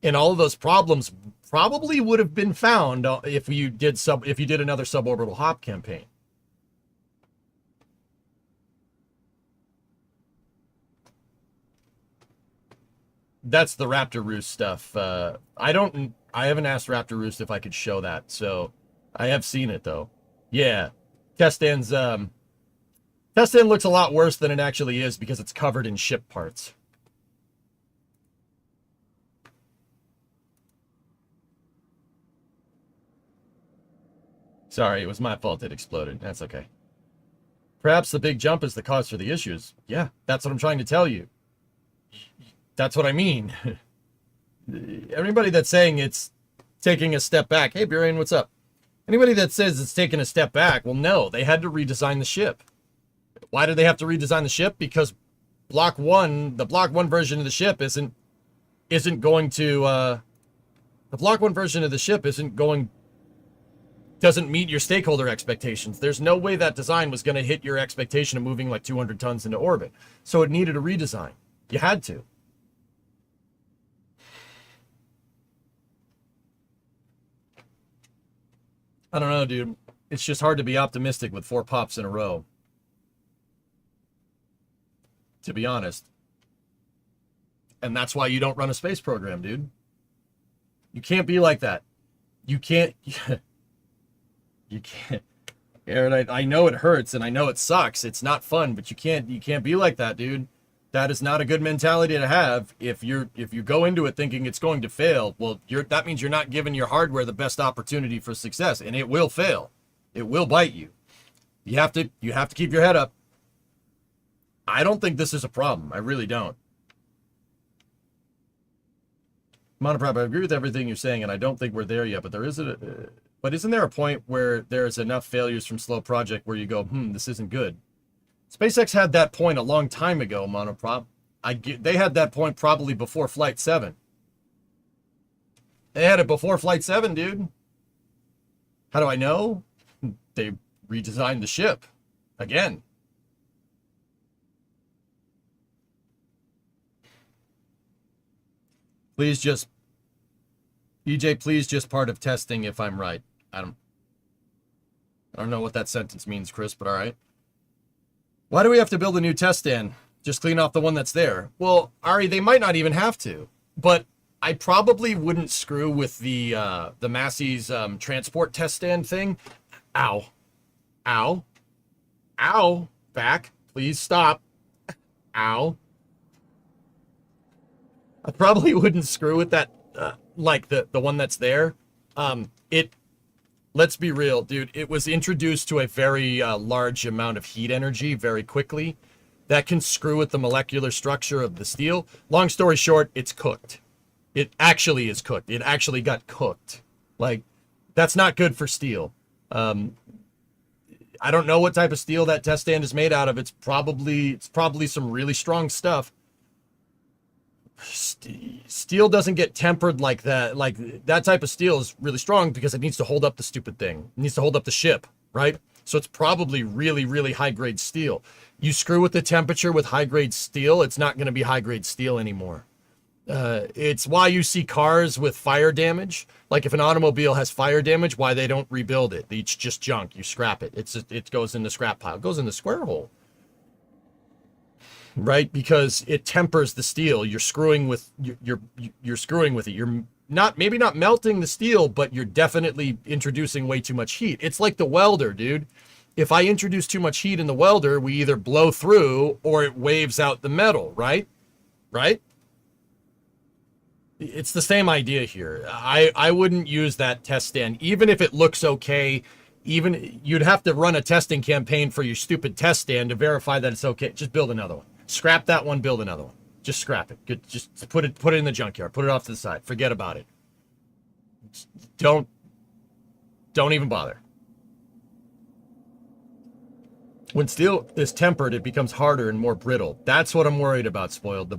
And all of those problems probably would have been found if you did another suborbital hop campaign. That's the Raptor Roost stuff. I haven't asked Raptor Roost if I could show that, so I have seen it though. Yeah, test stand looks a lot worse than it actually is because it's covered in ship parts. Sorry, it was my fault it exploded. That's okay. Perhaps the big jump is the cause for the issues. Yeah, that's what I'm trying to tell you. That's what I mean. Everybody that's saying it's taking a step back. Hey, Burian, what's up? Anybody that says it's taking a step back, well, no, they had to redesign the ship. Why did they have to redesign the ship? Because the Block 1 version of the ship isn't isn't going to, the Block 1 version of the ship doesn't meet your stakeholder expectations. There's no way that design was going to hit your expectation of moving like 200 tons into orbit. So it needed a redesign. You had to. I don't know, dude. It's just hard to be optimistic with 4 pops in a row. To be honest. And that's why you don't run a space program, dude. You can't be like that. You can't. You can't. Aaron, I know it hurts and I know it sucks. It's not fun, but you can't be like that, dude. That is not a good mentality to have. If you go into it thinking it's going to fail, well, that means you're not giving your hardware the best opportunity for success, and it will fail. It will bite you. You have to keep your head up. I don't think this is a problem. I really don't. Monoprop, I agree with everything you're saying, and I don't think we're there yet, but but isn't there a point where there's enough failures from slow project where you go, this isn't good? SpaceX had that point a long time ago, Monoprop. They had that point probably before Flight 7. They had it before Flight 7, dude. How do I know? They redesigned the ship. Again. Please just... EJ, please just part of testing if I'm right. I don't know what that sentence means, Chris, but all right. Why do we have to build a new test stand? Just clean off the one that's there. Well, Ari, they might not even have to. But I probably wouldn't screw with the Massey's transport test stand thing. Ow. Ow. Ow. Back. Please stop. Ow. I probably wouldn't screw with that, like the one that's there. Let's be real, dude. It was introduced to a very large amount of heat energy very quickly. That can screw with the molecular structure of the steel. Long story short, it's cooked. It actually is cooked. It actually got cooked. Like, that's not good for steel. I don't know what type of steel that test stand is made out of. It's probably some really strong stuff. Steel doesn't get tempered like that. Like, that type of steel is really strong because it needs to hold up the stupid thing. It needs to hold up the ship, right? So it's probably really, really high-grade steel. You screw with the temperature with high-grade steel, it's not going to be high-grade steel anymore. It's why you see cars with fire damage. Like, if an automobile has fire damage, why they don't rebuild it. It's just junk. You scrap it. It goes in the scrap pile. It goes in the square hole. Right? Because it tempers the steel. You're screwing with you're screwing with it. You're maybe not melting the steel, but you're definitely introducing way too much heat. It's like the welder, dude. If I introduce too much heat in the welder, we either blow through or it waves out the metal, right? Right? It's the same idea here. I wouldn't use that test stand, even if it looks okay. Even you'd have to run a testing campaign for your stupid test stand to verify that it's okay. Just build another one. Scrap that one, build another one. Just scrap it. Good. Just put it in the junkyard. Put it off to the side. Forget about it. Don't even bother. When steel is tempered, it becomes harder and more brittle. That's what I'm worried about, Spoiled.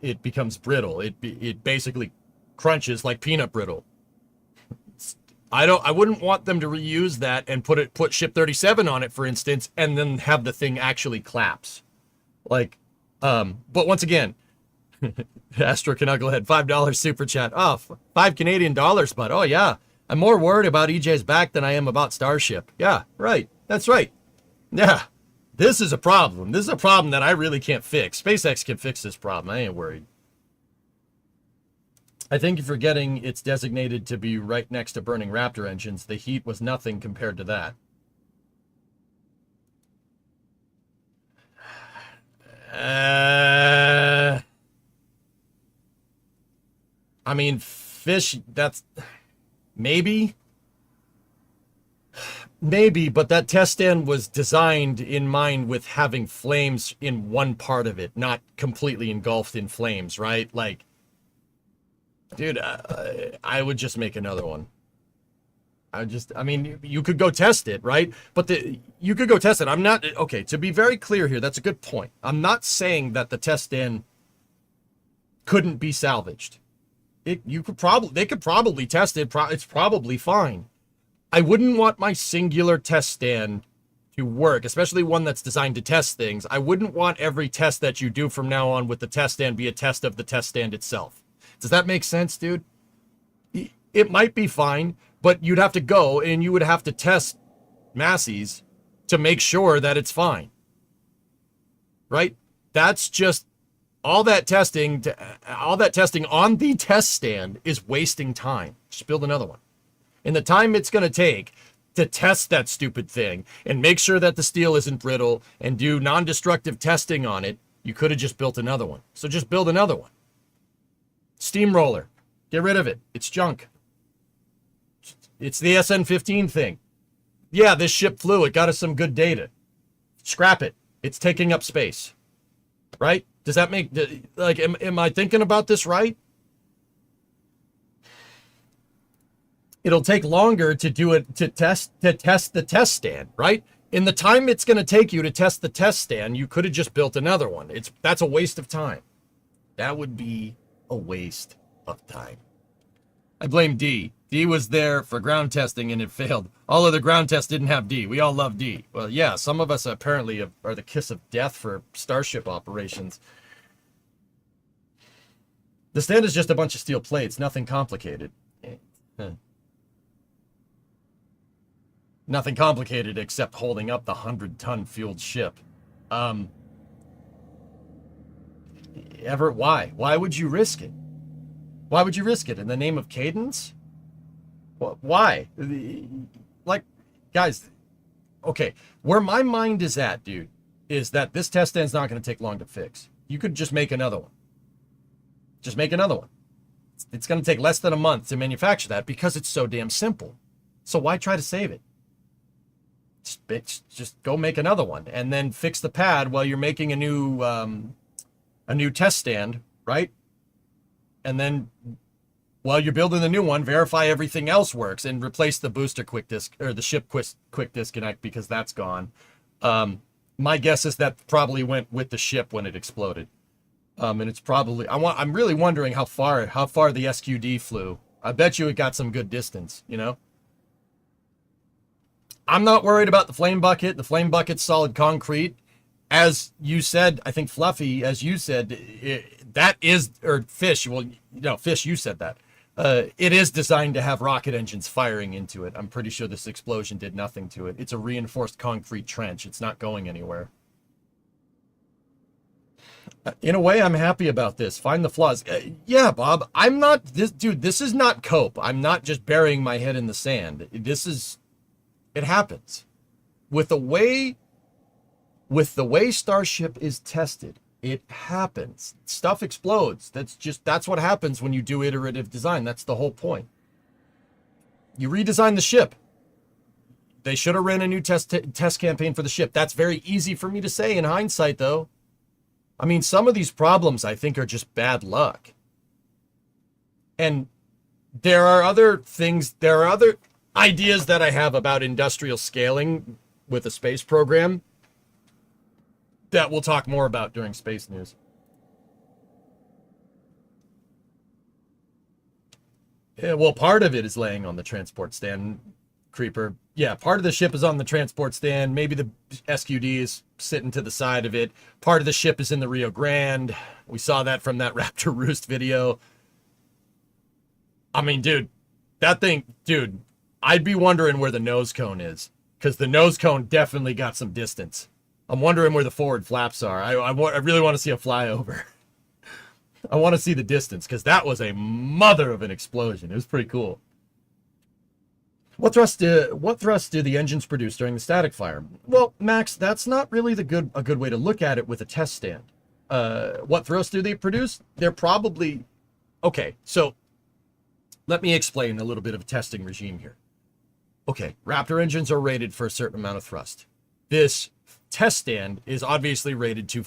It becomes brittle. It basically crunches like peanut brittle. I wouldn't want them to reuse that and put Ship 37 on it, for instance, and then have the thing actually collapse. Like, but once again, Astro Knucklehead, $5 super chat. Oh, $5 Canadian, but oh yeah. I'm more worried about EJ's back than I am about Starship. Yeah, right. That's right. Yeah. This is a problem. This is a problem that I really can't fix. SpaceX can fix this problem. I ain't worried. I think you're forgetting it's designated to be right next to burning Raptor engines. The heat was nothing compared to that. I mean, fish, that's maybe, but that test stand was designed in mind with having flames in one part of it, not completely engulfed in flames, right? Like, dude, I would just make another one. I mean, you could go test it, right? But you could go test it. I'm not, okay, to be very clear here, that's a good point. I'm not saying that the test stand couldn't be salvaged. They could probably test it. It's probably fine. I wouldn't want my singular test stand to work, especially one that's designed to test things. I wouldn't want every test that you do from now on with the test stand be a test of the test stand itself. Does that make sense, dude? It might be fine, but you'd have to go and you would have to test Massies to make sure that it's fine. Right? That's just all that testing on the test stand is wasting time. Just build another one. And the time it's going to take to test that stupid thing and make sure that the steel isn't brittle and do non-destructive testing on it, you could have just built another one. So just build another one. Steamroller. Get rid of it. It's junk. It's the SN-15 thing. Yeah, this ship flew. It got us some good data. Scrap it. It's taking up space. Right? Does that make... Like, am I thinking about this right? It'll take longer to do it, to test the test stand, right? In the time it's going to take you to test the test stand, you could have just built another one. That's a waste of time. That would be a waste of time. I blame D. D was there for ground testing and it failed. All of the ground tests didn't have D. We all love D. Well, yeah, some of us apparently are the kiss of death for Starship operations. The stand is just a bunch of steel plates, nothing complicated. Nothing complicated except holding up the 100-ton fueled ship. Why? Why would you risk it? Why would you risk it? In the name of cadence? Why? Like, guys, okay, where my mind is at, dude, is that this test stand's not going to take long to fix. You could just make another one. Just make another one. It's going to take less than a month to manufacture that because it's so damn simple. So why try to save it? Just go make another one and then fix the pad while you're making a new test stand, right? And then while you're building the new one, verify everything else works and replace the booster quick disc or the ship quick disconnect because that's gone. My guess is that probably went with the ship when it exploded. And it's probably I'm really wondering how far the SQD flew. I bet you it got some good distance, you know? I'm not worried about the flame bucket. The flame bucket's solid concrete. As you said, I think Fluffy, as you said, that is, or Fish, well, no, Fish, you said that. It is designed to have rocket engines firing into it. I'm pretty sure this explosion did nothing to it. It's a reinforced concrete trench. It's not going anywhere. In a way, I'm happy about this. Find the flaws. Yeah, Bob, I'm not, this is not cope. I'm not just burying my head in the sand. It happens. With the way Starship is tested, it happens. Stuff explodes. That's what happens when you do iterative design. That's the whole point. You redesign the ship. They should have ran a new test campaign for the ship. That's very easy for me to say in hindsight, though. I mean, some of these problems I think are just bad luck. And there are other ideas that I have about industrial scaling with a space program that we'll talk more about during Space News. Yeah, well, part of it is laying on the transport stand, Creeper. Yeah, part of the ship is on the transport stand. Maybe the SQD is sitting to the side of it. Part of the ship is in the Rio Grande. We saw that from that Raptor Roost video. I mean, dude, I'd be wondering where the nose cone is, because the nose cone definitely got some distance. I'm wondering where the forward flaps are. I really want to see a flyover. I want to see the distance, because that was a mother of an explosion. It was pretty cool. What thrust do the engines produce during the static fire? Well, Max, that's not really a good way to look at it with a test stand. What thrust do they produce? They're probably... Okay, so let me explain a little bit of a testing regime here. Okay, Raptor engines are rated for a certain amount of thrust. This test stand is obviously rated to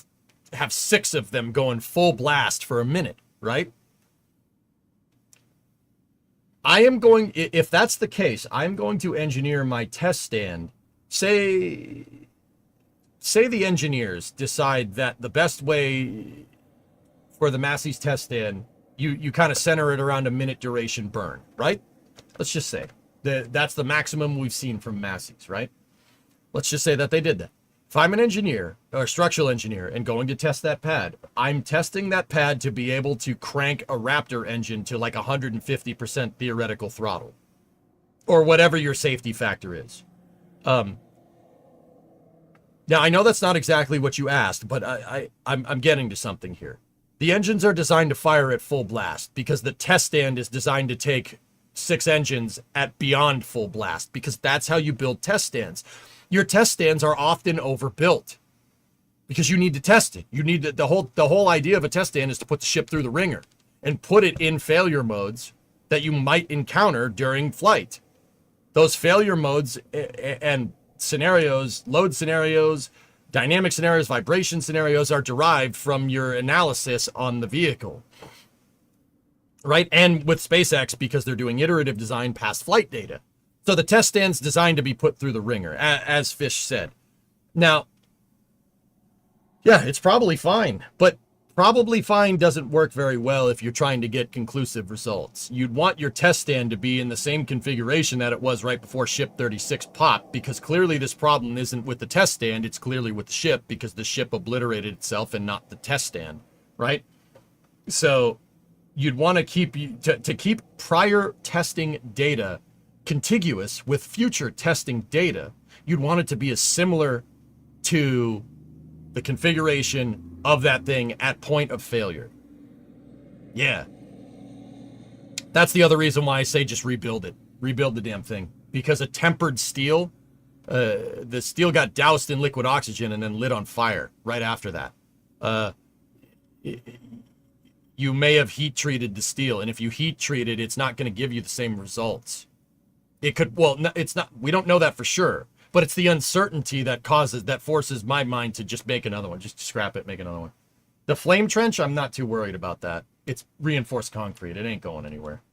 have 6 of them going full blast for a minute, right? If that's the case, I'm going to engineer my test stand. Say the engineers decide that the best way for the Massey's test stand, you kind of center it around a minute duration burn, right? Let's just say that's the maximum we've seen from Massey's, right? Let's just say that they did that. If I'm an engineer or a structural engineer and going to test that pad, I'm testing that pad to be able to crank a Raptor engine to like 150% theoretical throttle or whatever your safety factor is. Now, I know that's not exactly what you asked, but I'm getting to something here. The engines are designed to fire at full blast because the test stand is designed to take 6 engines at beyond full blast because that's how you build test stands. Your test stands are often overbuilt because you need to test it. You need to, the whole idea of a test stand is to put the ship through the ringer and put it in failure modes that you might encounter during flight. Those failure modes and scenarios, load scenarios, dynamic scenarios, vibration scenarios are derived from your analysis on the vehicle, right? And with SpaceX, because they're doing iterative design past flight data. So the test stand's designed to be put through the ringer, as Fish said. Now, yeah, it's probably fine, but probably fine doesn't work very well if you're trying to get conclusive results. You'd want your test stand to be in the same configuration that it was right before Ship 36 popped, because clearly this problem isn't with the test stand, it's clearly with the ship, because the ship obliterated itself and not the test stand, right? So you'd want to keep prior testing data contiguous with future testing data. You'd want it to be as similar to the configuration of that thing at point of failure. Yeah. That's the other reason why I say just rebuild it. Rebuild the damn thing. Because a tempered steel, the steel got doused in liquid oxygen and then lit on fire right after that. You may have heat treated the steel, and if you heat treat it, it's not going to give you the same results. It could, well, it's not, we don't know that for sure. But it's the uncertainty that forces my mind to just make another one. Just scrap it, make another one. The flame trench, I'm not too worried about that. It's reinforced concrete. It ain't going anywhere.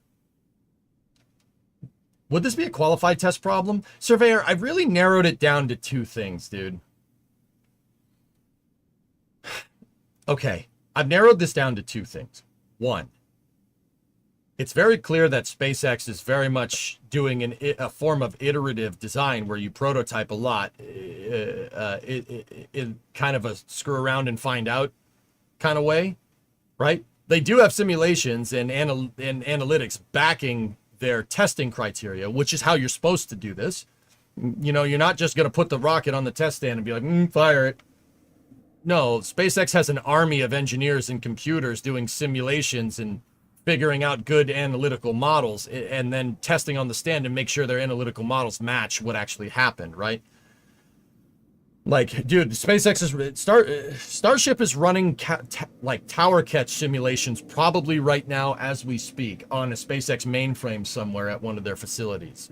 Would this be a qualified test problem? Surveyor, I've really narrowed it down to 2 things, dude. Okay, I've narrowed this down to 2 things. 1, it's very clear that SpaceX is very much doing a form of iterative design where you prototype a lot in kind of a screw around and find out kind of way, right? They do have simulations and analytics backing their testing criteria, which is how you're supposed to do this. You know, you're not just going to put the rocket on the test stand and be like, fire it. No, SpaceX has an army of engineers and computers doing simulations and figuring out good analytical models and then testing on the stand and make sure their analytical models match what actually happened, right? Like, dude, SpaceX is Starship is running like tower catch simulations probably right now as we speak on a SpaceX mainframe somewhere at one of their facilities.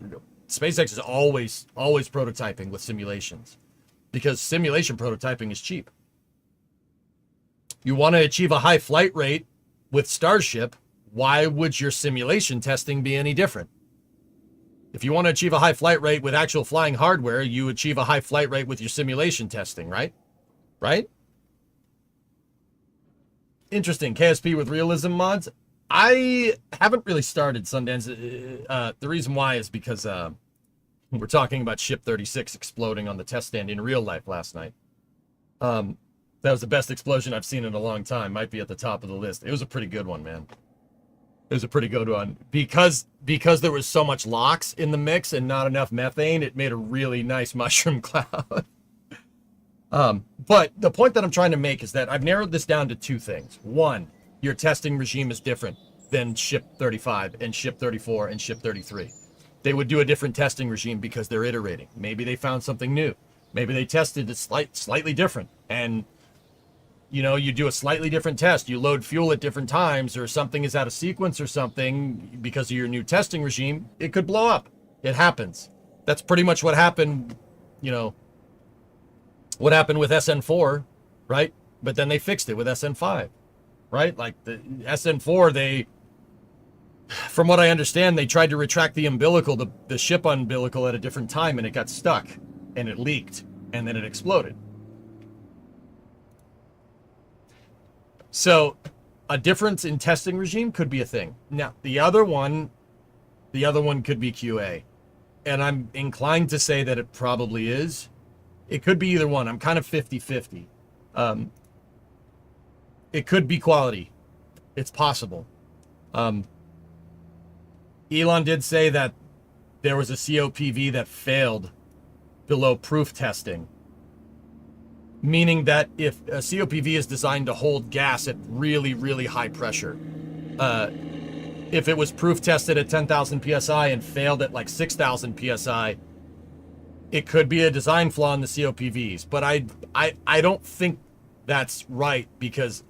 SpaceX is always prototyping with simulations because simulation prototyping is cheap. You want to achieve a high flight rate with Starship, why would your simulation testing be any different? If you want to achieve a high flight rate with actual flying hardware, you achieve a high flight rate with your simulation testing, right? Right? Interesting. KSP with realism mods. I haven't really started Sundance. The reason why is because we're talking about Ship 36 exploding on the test stand in real life last night. That was the best explosion I've seen in a long time. Might be at the top of the list. It was a pretty good one, man. It was a pretty good one. Because there was so much LOX in the mix and not enough methane, it made a really nice mushroom cloud. But the point that I'm trying to make is that I've narrowed this down to 2 things. 1, your testing regime is different than Ship 35 and Ship 34 and Ship 33. They would do a different testing regime because they're iterating. Maybe they found something new. Maybe they tested it slightly different. And you know, you do a slightly different test. You load fuel at different times, or something is out of sequence or something because of your new testing regime. It could blow up. It happens. That's pretty much what happened, you know, what happened with SN4, right? But then they fixed it with SN5, right? Like the SN4, from what I understand, they tried to retract the umbilical, the ship umbilical at a different time, and it got stuck, and it leaked, and then it exploded. So a difference in testing regime could be a thing. Now, the other one could be QA. And I'm inclined to say that it probably is. It could be either one. I'm kind of 50-50. It could be quality. It's possible. Elon did say that there was a COPV that failed below proof testing. Meaning that if a COPV is designed to hold gas at really, really high pressure, if it was proof tested at 10,000 psi and failed at like 6,000 psi, it could be a design flaw in the COPVs. But I don't think that's right, because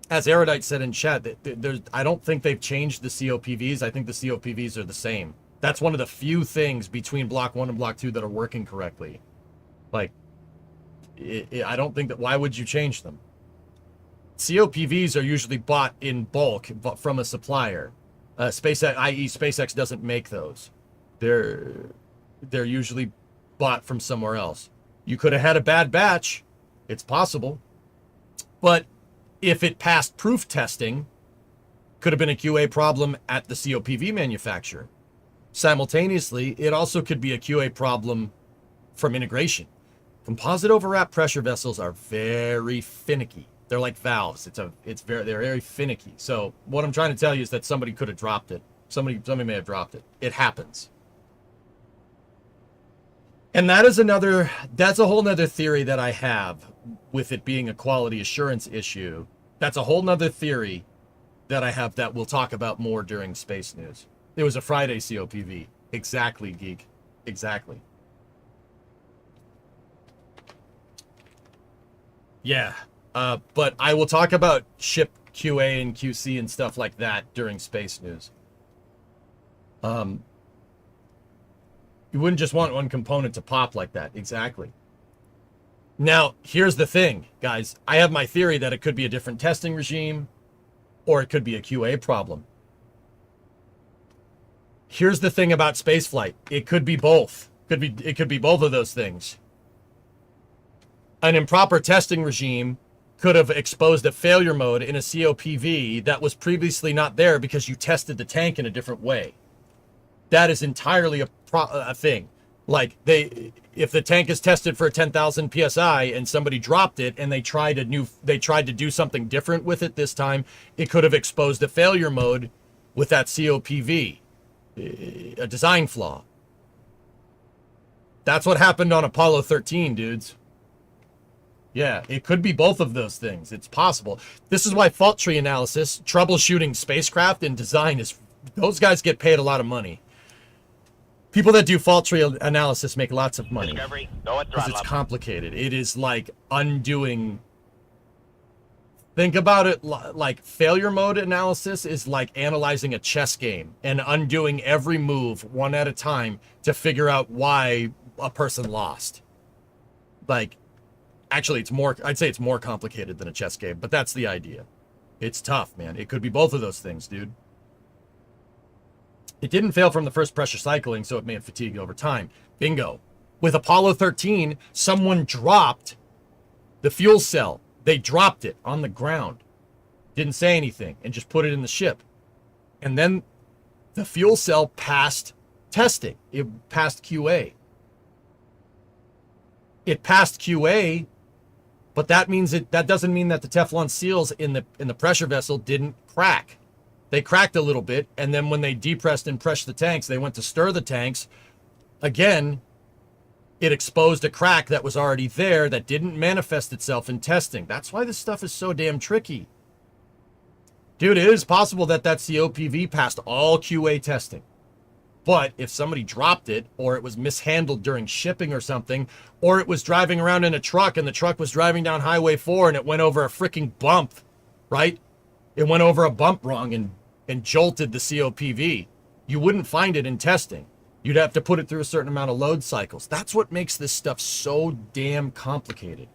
as Erudite said in chat, I don't think they've changed the COPVs. I think the COPVs are the same. That's one of the few things between Block 1 and Block 2 that are working correctly. Like, I don't think that, why would you change them? COPVs are usually bought in bulk from a supplier. SpaceX doesn't make those. They're usually bought from somewhere else. You could have had a bad batch. It's possible. But if it passed proof testing, could have been a QA problem at the COPV manufacturer. Simultaneously, it also could be a QA problem from integration. Composite overwrap pressure vessels are very finicky. They're like valves. They're very finicky. So what I'm trying to tell you is that somebody could have dropped it. Somebody may have dropped it. It happens. And that's a whole nother theory that I have with it being a quality assurance issue. That's a whole nother theory that I have that we'll talk about more during Space News. It was a Friday COPV. Exactly, Geek. Exactly. Yeah. But I will talk about ship QA and QC and stuff like that during Space News. You wouldn't just want one component to pop like that. Exactly. Now, here's the thing, guys. I have my theory that it could be a different testing regime, or it could be a QA problem. Here's the thing about spaceflight. It could be both. It could be both of those things. An improper testing regime could have exposed a failure mode in a COPV that was previously not there because you tested the tank in a different way. That is entirely a thing. Like, if the tank is tested for 10,000 psi and somebody dropped it and they tried to do something different with it this time, it could have exposed a failure mode with that COPV, a design flaw. That's what happened on Apollo 13, dudes. Yeah, it could be both of those things. It's possible. This is why fault tree analysis, troubleshooting spacecraft and design those guys get paid a lot of money. People that do fault tree analysis make lots of money. Discovery, go at Because throttle it's up. complicated. It is like undoing. Think about it like failure mode analysis is like analyzing a chess game and undoing every move one at a time to figure out why a person lost. Like, actually, I'd say it's more complicated than a chess game, but that's the idea. It's tough, man. It could be both of those things, dude. It didn't fail from the first pressure cycling, so it may have fatigued over time. Bingo. With Apollo 13, someone dropped the fuel cell. They dropped it on the ground. Didn't say anything and just put it in the ship. And then the fuel cell passed testing. It passed QA. It passed QA, but that doesn't mean that the Teflon seals in the pressure vessel didn't crack. They cracked a little bit, and then when they depressed and pressed the tanks, they went to stir the tanks. Again, it exposed a crack that was already there that didn't manifest itself in testing. That's why this stuff is so damn tricky. Dude, it is possible that COPV passed all QA testing. But if somebody dropped it, or it was mishandled during shipping or something, or it was driving around in a truck and the truck was driving down Highway 4 and it went over a freaking bump, right? It went over a bump wrong and jolted the COPV. You wouldn't find it in testing. You'd have to put it through a certain amount of load cycles. That's what makes this stuff so damn complicated.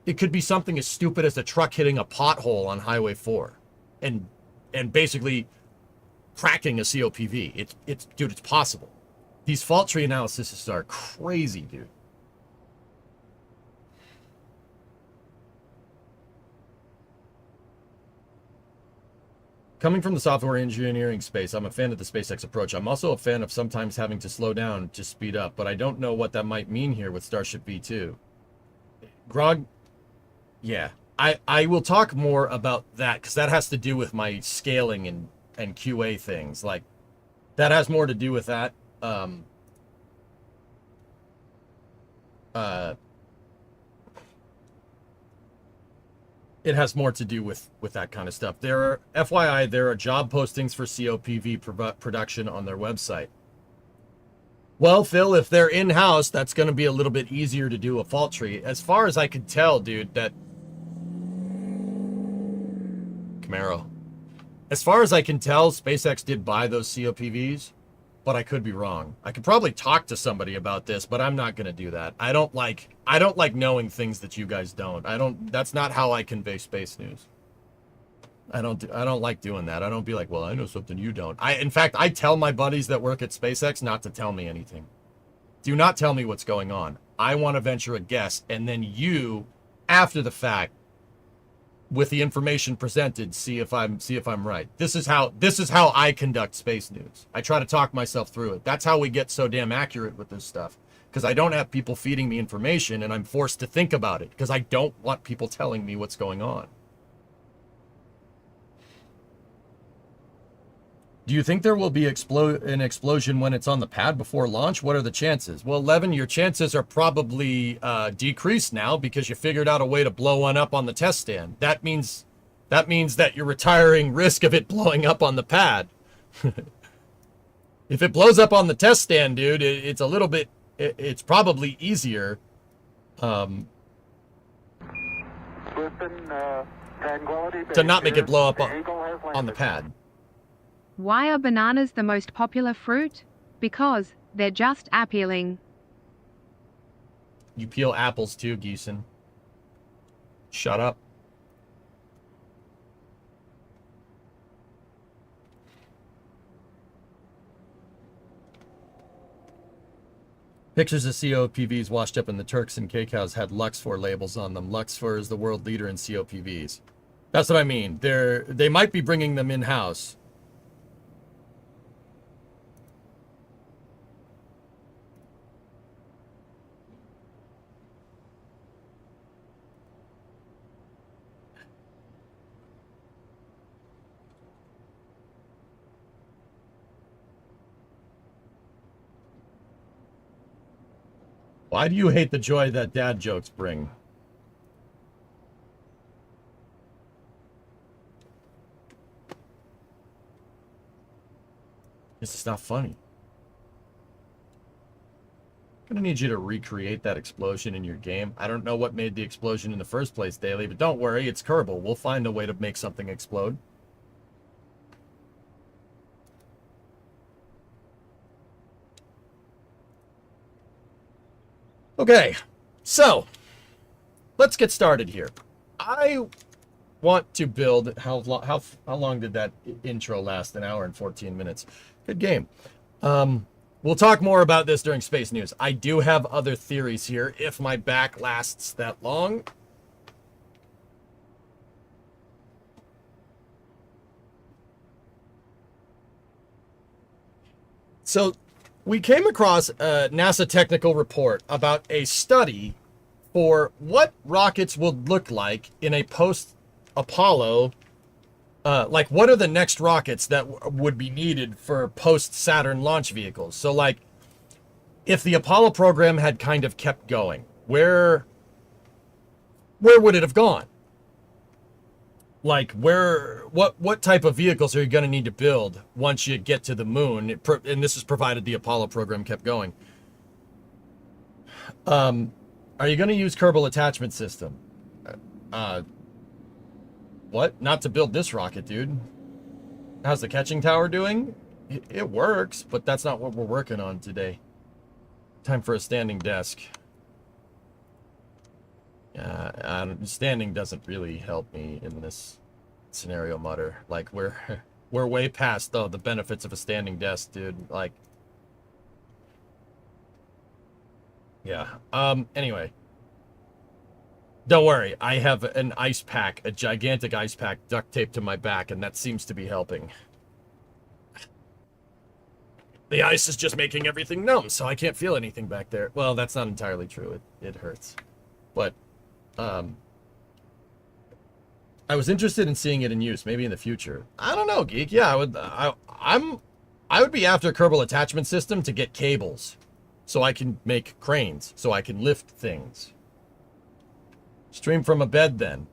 It could be something as stupid as a truck hitting a pothole on Highway 4 and basically cracking a COPV. Dude, it's possible. These fault tree analyses are crazy, dude. Coming from the software engineering space, I'm a fan of the SpaceX approach. I'm also a fan of sometimes having to slow down to speed up, but I don't know what that might mean here with Starship V2. Grog, yeah. I will talk more about that because that has to do with my scaling and QA things. Like, that has more to do with that. It has more to do with that kind of stuff. FYI, there are job postings for COPV production on their website. Well, Phil, if they're in-house, that's going to be a little bit easier to do a fault tree. As far as I could tell, dude, that... Camaro. As far as I can tell, SpaceX did buy those COPVs, but I could be wrong. I could probably talk to somebody about this, but I'm not going to do that. I don't like knowing things that you guys don't. That's not how I convey space news. I don't like doing that. I don't be like, well, I know something you don't. In fact, I tell my buddies that work at SpaceX not to tell me anything. Do not tell me what's going on. I want to venture a guess, and then you, after the fact, with the information presented, see if I'm right. This is how I conduct space news. I try to talk myself through it. That's how we get so damn accurate with this stuff. Because I don't have people feeding me information, and I'm forced to think about it. Because I don't want people telling me what's going on. Do you think there will be an explosion when it's on the pad before launch? What are the chances? Well, Levin, your chances are probably decreased now because you figured out a way to blow one up on the test stand. That means that you're retiring risk of it blowing up on the pad. If it blows up on the test stand, dude, it's a little bit... It's probably easier. To not make it blow up on the pad. Why are bananas the most popular fruit? Because they're just appealing. You peel apples too, Geeson. Shut up. Pictures of COPVs washed up in the Turks and Caicos had Luxfor labels on them. Luxfor is the world leader in COPVs. That's what I mean. They might be bringing them in-house. Why do you hate the joy that dad jokes bring? This is not funny. I'm gonna need you to recreate that explosion in your game. I don't know what made the explosion in the first place, Daily, but don't worry, it's Kerbal. We'll find a way to make something explode. Okay, so let's get started here. I want to build... How long did that intro last? An hour and 14 minutes. Good game. We'll talk more about this during Space News. I do have other theories here if my back lasts that long. So we came across a NASA technical report about a study for what rockets would look like in a post-Apollo, like what are the next rockets that would be needed for post-Saturn launch vehicles. So like, if the Apollo program had kind of kept going, where would it have gone? Like what type of vehicles are you going to need to build once you get to the moon? And this is provided the Apollo program kept going. Are you going to use Kerbal attachment system? What? Not to build this rocket, dude. How's the catching tower doing? It works, but that's not what we're working on today. Time for a standing desk. Standing doesn't really help me in this scenario, Mutter. Like, we're way past the benefits of a standing desk, dude. Like, yeah. Anyway. Don't worry, I have an ice pack, a gigantic ice pack duct taped to my back, and that seems to be helping. The ice is just making everything numb, so I can't feel anything back there. Well, that's not entirely true. It hurts. But, I was interested in seeing it in use, maybe in the future. I don't know, Geek. Yeah, I would be after Kerbal attachment system to get cables, so I can make cranes, so I can lift things. Stream from a bed, then.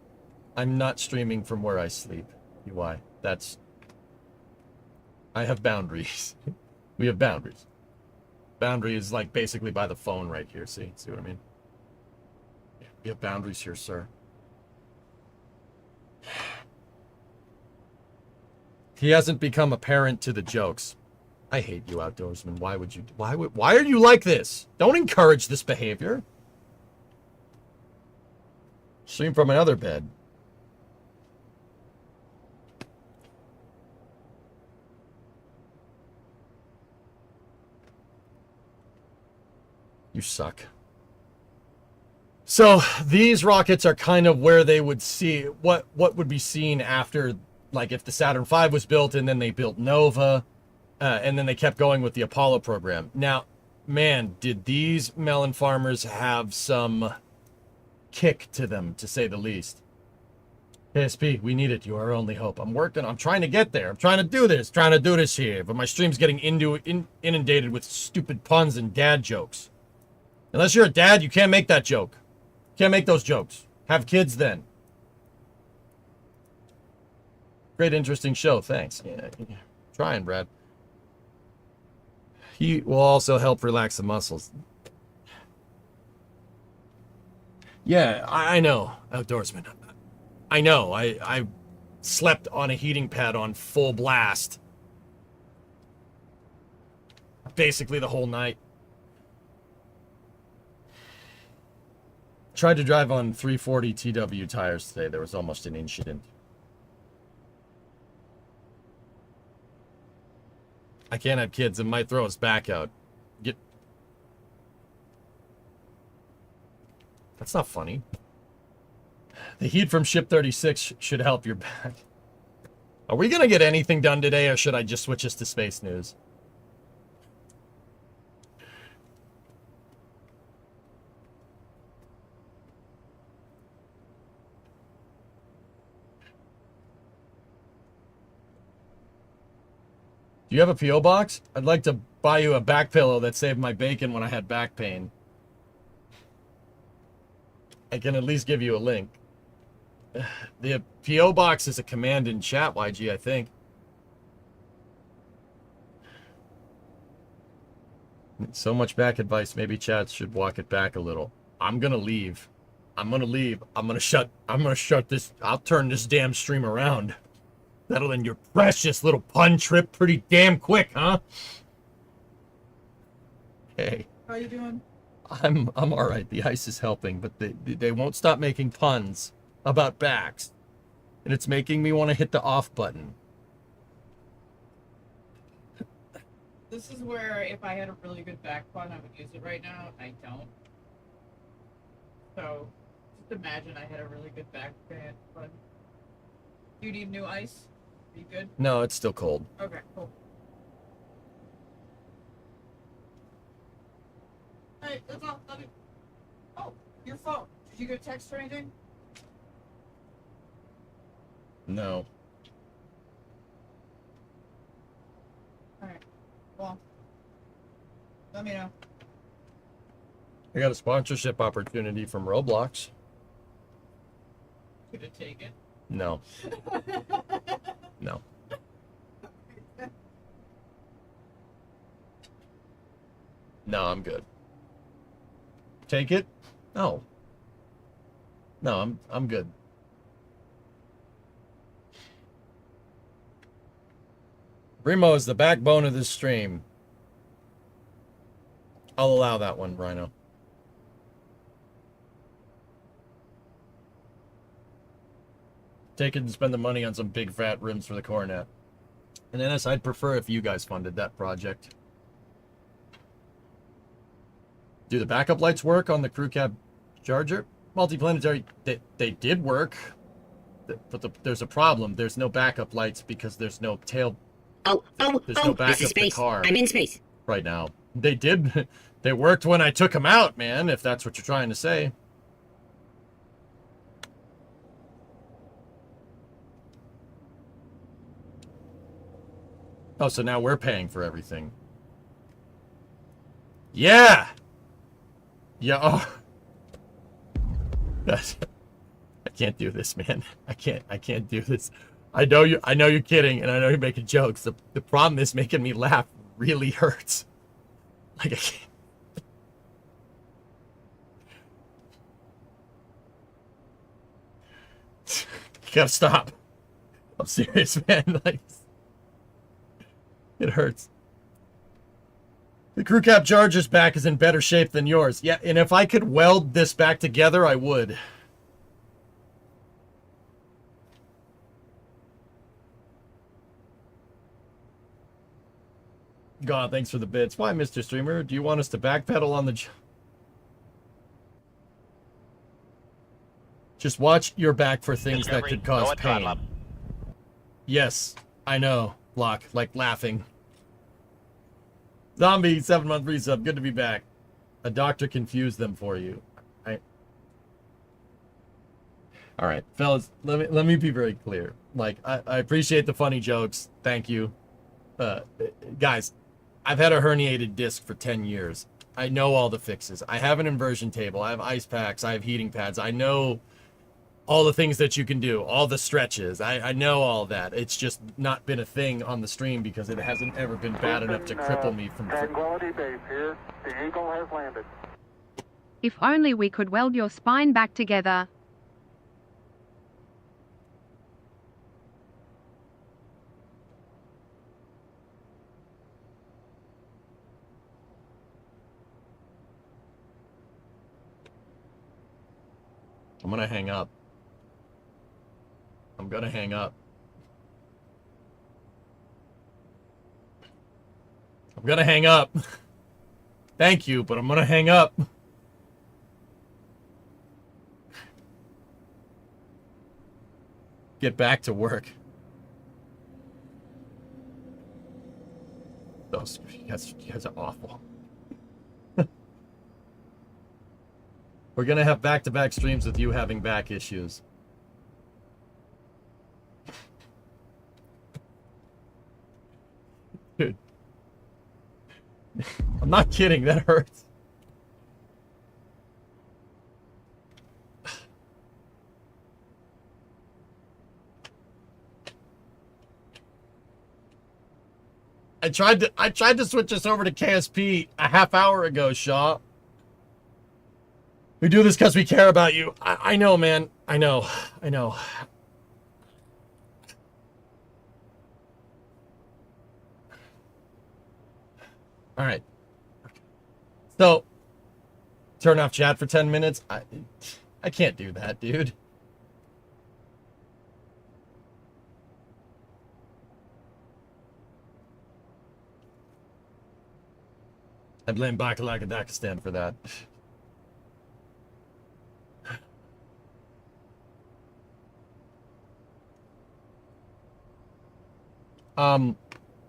I'm not streaming from where I sleep. UI. I have boundaries. We have boundaries. Boundary is like basically by the phone right here. See what I mean? Yeah, we have boundaries here, sir. He hasn't become a parent to the jokes. I hate you, outdoorsman. Why are you like this? Don't encourage this behavior. Stream from another bed. You suck. So these rockets are kind of where they would see what would be seen after, like if the Saturn V was built and then they built Nova, and then they kept going with the Apollo program. Now, man, did these melon farmers have some kick to them, to say the least. KSP, we need it. You are our only hope. I'm trying to get there. I'm trying to do this here, but my stream's getting inundated with stupid puns and dad jokes. Unless you're a dad, you can't make that joke. Can't make those jokes. Have kids then. Great, interesting show. Thanks. Yeah, trying, Brad. He will also help relax the muscles. Yeah, I know, outdoorsman. I know. I slept on a heating pad on full blast. Basically the whole night. Tried to drive on 340 TW tires today. There was almost an incident. I can't have kids. It might throw us back out. That's not funny. The heat from Ship 36 should help your back. Are we going to get anything done today, or should I just switch us to space news? Do you have a P.O. box? I'd like to buy you a back pillow that saved my bacon when I had back pain. I can at least give you a link. The P.O. box is a command in chat, YG, I think. So much back advice. Maybe chat should walk it back a little. I'm gonna leave. I'm gonna leave. I'm gonna shut this. I'll turn this damn stream around. That'll end your precious little pun trip pretty damn quick, huh? Hey. How you doing? I'm all right. The ice is helping, but they won't stop making puns about backs, and it's making me want to hit the off button. This is where if I had a really good back pun, I would use it right now. I don't. So just imagine I had a really good back pun. Do you need new ice? Are you good? No, it's still cold. Okay, cool. Hey, that's all. Oh, your phone. Did you get a text or anything? No. Alright. Well, let me know. I got a sponsorship opportunity from Roblox. Could it take it? No. No. No, I'm good. Take it? No. No, I'm good. Remo is the backbone of this stream. I'll allow that one, Rhino. Take it and spend the money on some big fat rims for the Coronet. And Ennis, I'd prefer if you guys funded that project. Do the backup lights work on the crew cab charger? multiplanetary, they did work. But there's a problem. There's no backup lights because there's no tail. Oh, There's no backup this is space. the car I'm in space. right now. They did. They worked when I took them out, man, if that's what you're trying to say. Oh, so now we're paying for everything. Yeah! Yeah, oh. I can't do this, man. I can't do this. I know you're kidding, and I know you're making jokes. The problem is making me laugh really hurts. Like, I can't. You gotta stop. I'm serious, man. Like, it hurts. The crew cab Charger's back is in better shape than yours. Yeah, and if I could weld this back together, I would. God, thanks for the bits. Why, Mr. Streamer? Do you want us to backpedal on the... Just watch your back for things that could cause pain. Yes, I know. Block, like laughing. Zombie, 7-month resub. Good to be back. A doctor confused them for you. All right, fellas, let me be very clear. Like, I appreciate the funny jokes. Thank you. Guys, I've had a herniated disc for 10 years. I know all the fixes. I have an inversion table. I have ice packs. I have heating pads. I know all the things that you can do, all the stretches. I know all that. It's just not been a thing on the stream because it hasn't ever been bad enough to cripple me from... Tranquility Base here. The Eagle has landed. If only we could weld your spine back together. I'm gonna hang up. I'm gonna hang up. I'm gonna hang up. Thank you, but I'm gonna hang up. Get back to work. Those you guys are awful. We're gonna have back-to-back streams with you having back issues. Dude. I'm not kidding, that hurts. I tried to switch us over to KSP a half hour ago, Shaw. We do this because we care about you. I know, man. I know. All right. So, turn off chat for 10 minutes? I can't do that, dude. I blame Bakalakadakistan for that.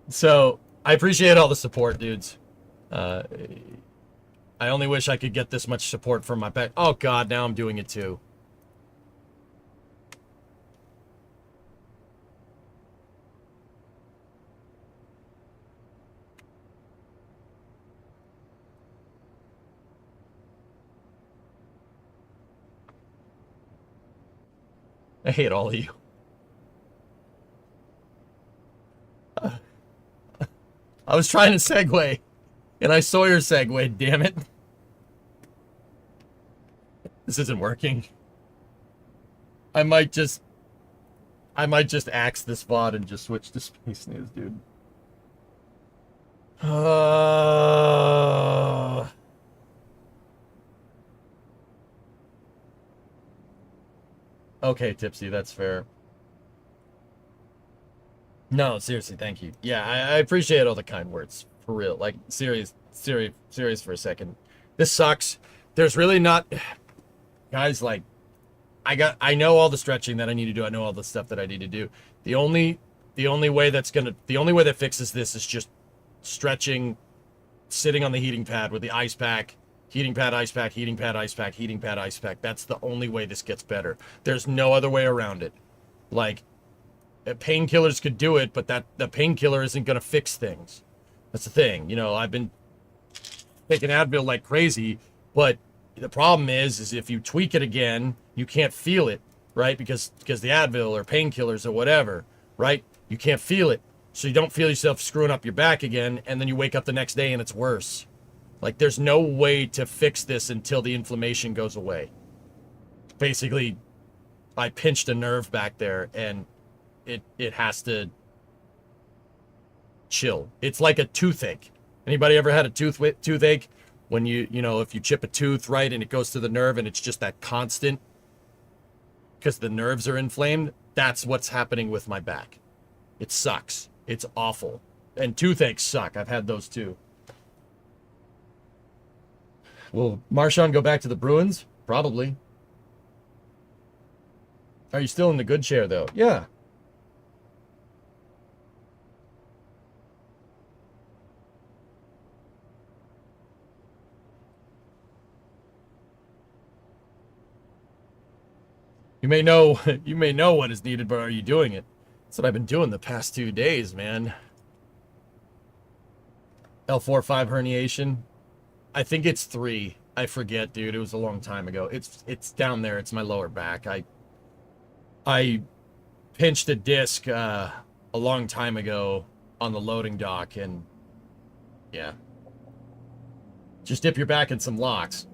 So I appreciate all the support, dudes. I only wish I could get this much support from my pet. Oh God, now I'm doing it too. I hate all of you. I was trying to segue, and I saw your segue, damn it. This isn't working. I might just axe this VOD and just switch to Space News, dude. Okay, Tipsy, that's fair. No, seriously, thank you. Yeah, I appreciate all the kind words. For real. Like, serious for a second. This sucks. There's really not... guys, like, I know all the stretching that I need to do. I know all the stuff that I need to do. The only way that fixes this is just stretching, sitting on the heating pad with the ice pack, heating pad, ice pack, heating pad, ice pack, heating pad, ice pack. That's the only way this gets better. There's no other way around it. Like, painkillers could do it, but the painkiller isn't going to fix things. That's the thing. You know, I've been taking Advil like crazy, but the problem is if you tweak it again, you can't feel it, right? Because the Advil or painkillers or whatever, right? You can't feel it. So you don't feel yourself screwing up your back again, and then you wake up the next day and it's worse. Like, there's no way to fix this until the inflammation goes away. Basically, I pinched a nerve back there, and it has to chill. It's like a toothache. Anybody ever had a toothache? When you know, if you chip a tooth, right, and it goes to the nerve and it's just that constant because the nerves are inflamed, that's what's happening with my back. It sucks. It's awful. And toothaches suck. I've had those too. Will Marshawn go back to the Bruins? Probably. Are you still in the good chair, though? Yeah. You may know what is needed, but are you doing it? That's what I've been doing the past 2 days, man. L4-5 herniation. I think it's 3. I forget, dude. It was a long time ago. It's down there. It's my lower back. I pinched a disc a long time ago on the loading dock, and yeah. Just dip your back in some locks.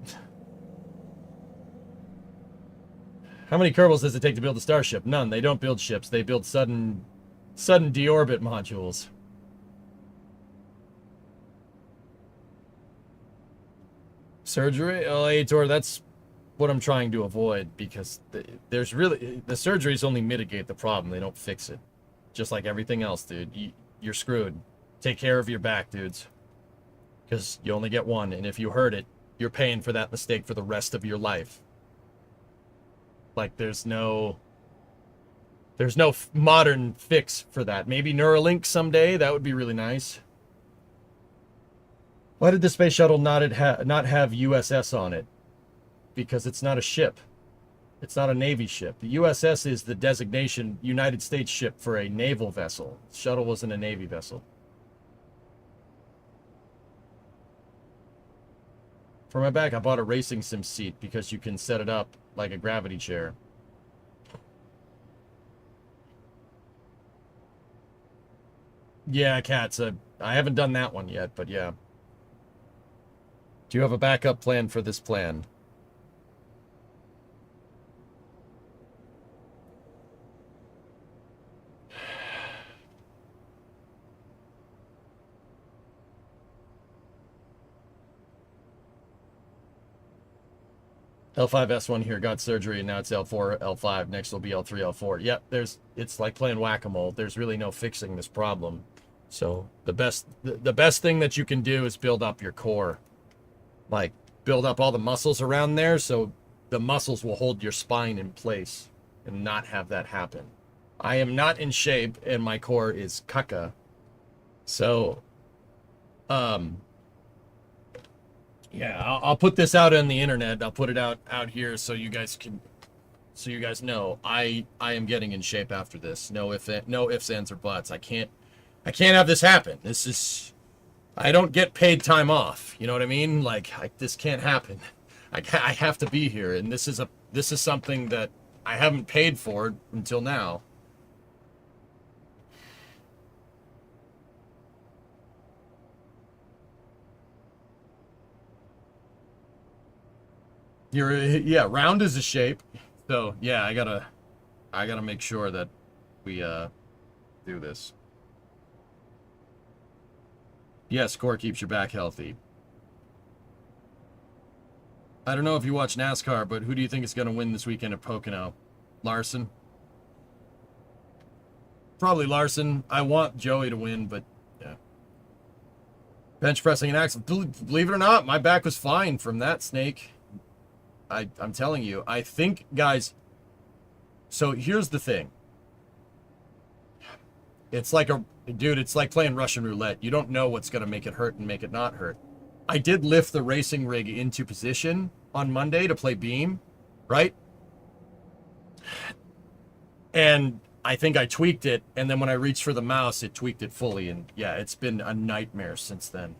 How many Kerbals does it take to build a Starship? None. They don't build ships. They build sudden deorbit modules. Surgery? Oh, Aitor, that's what I'm trying to avoid, because the surgeries only mitigate the problem. They don't fix it. Just like everything else, dude. You're screwed. Take care of your back, dudes. Because you only get one, and if you hurt it, you're paying for that mistake for the rest of your life. Like, there's no modern fix for that. Maybe Neuralink someday. That would be really nice. Why did the space shuttle not have USS on it? Because it's not a ship. It's not a Navy ship. The USS is the designation United States ship for a naval vessel. The shuttle wasn't a Navy vessel. For my back, I bought a racing sim seat because you can set it up like a gravity chair. Yeah, cats. I haven't done that one yet, but yeah. Do you have a backup plan for this plan? L5S1 here got surgery, and now it's L4, L5. Next will be L3, L4. Yep, it's like playing whack-a-mole. There's really no fixing this problem. So the best thing that you can do is build up your core. Like, build up all the muscles around there so the muscles will hold your spine in place and not have that happen. I am not in shape, and my core is caca. So, yeah, I'll put this out on the internet. I'll put it out here so you guys know I am getting in shape after this. No ifs, ands, or buts. I can't have this happen. I don't get paid time off. You know what I mean? Like, this can't happen. I have to be here, and this is something that I haven't paid for until now. Round is a shape. So yeah, I gotta make sure that we do this. Yes, core keeps your back healthy. I don't know if you watch NASCAR, but who do you think is gonna win this weekend at Pocono? Larson? Probably Larson. I want Joey to win, but yeah. Bench pressing and axle. Believe it or not, my back was fine from that, Snake. I'm telling you, I think, guys, so here's the thing. It's like it's like playing Russian roulette. You don't know what's going to make it hurt and make it not hurt. I did lift the racing rig into position on Monday to play beam, right? And I think I tweaked it, and then when I reached for the mouse, it tweaked it fully, and yeah, it's been a nightmare since then.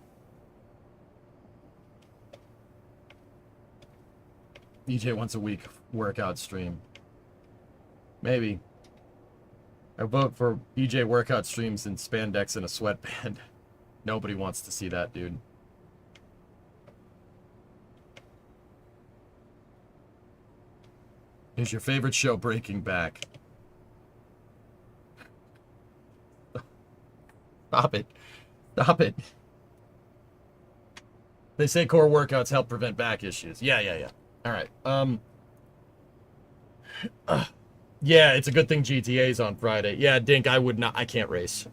EJ once a week workout stream. Maybe. I vote for EJ workout streams in spandex and a sweatband. Nobody wants to see that, dude. Is your favorite show Breaking Back? Stop it. Stop it. They say core workouts help prevent back issues. Yeah. All right. Yeah, it's a good thing GTA's on Friday. Yeah, Dink, I can't race.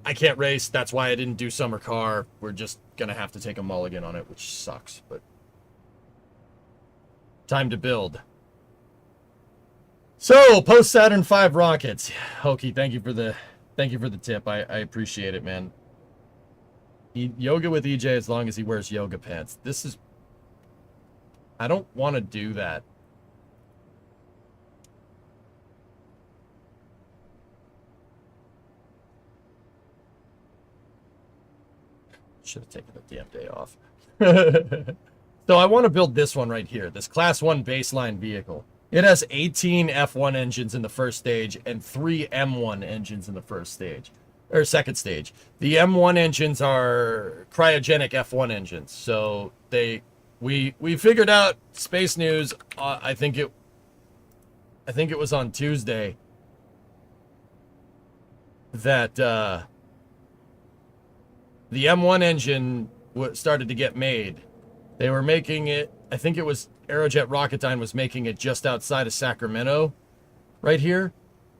I can't race. That's why I didn't do summer car. We're just gonna have to take a mulligan on it, which sucks, but time to build. So, post Saturn V rockets. Hokie, thank you for the tip. I appreciate it, man. Yoga with EJ as long as he wears yoga pants. This is... I don't want to do that. Should have taken the damn day off. So I want to build this one right here. This Class 1 baseline vehicle. It has 18 F1 engines in the first stage and 3 M1 engines in the first stage. Or second stage. The M1 engines are cryogenic F1 engines. So we figured out Space News, I think it was on Tuesday, that the M1 engine started to get made. They were making it, I think it was Aerojet Rocketdyne was making it just outside of Sacramento, right here.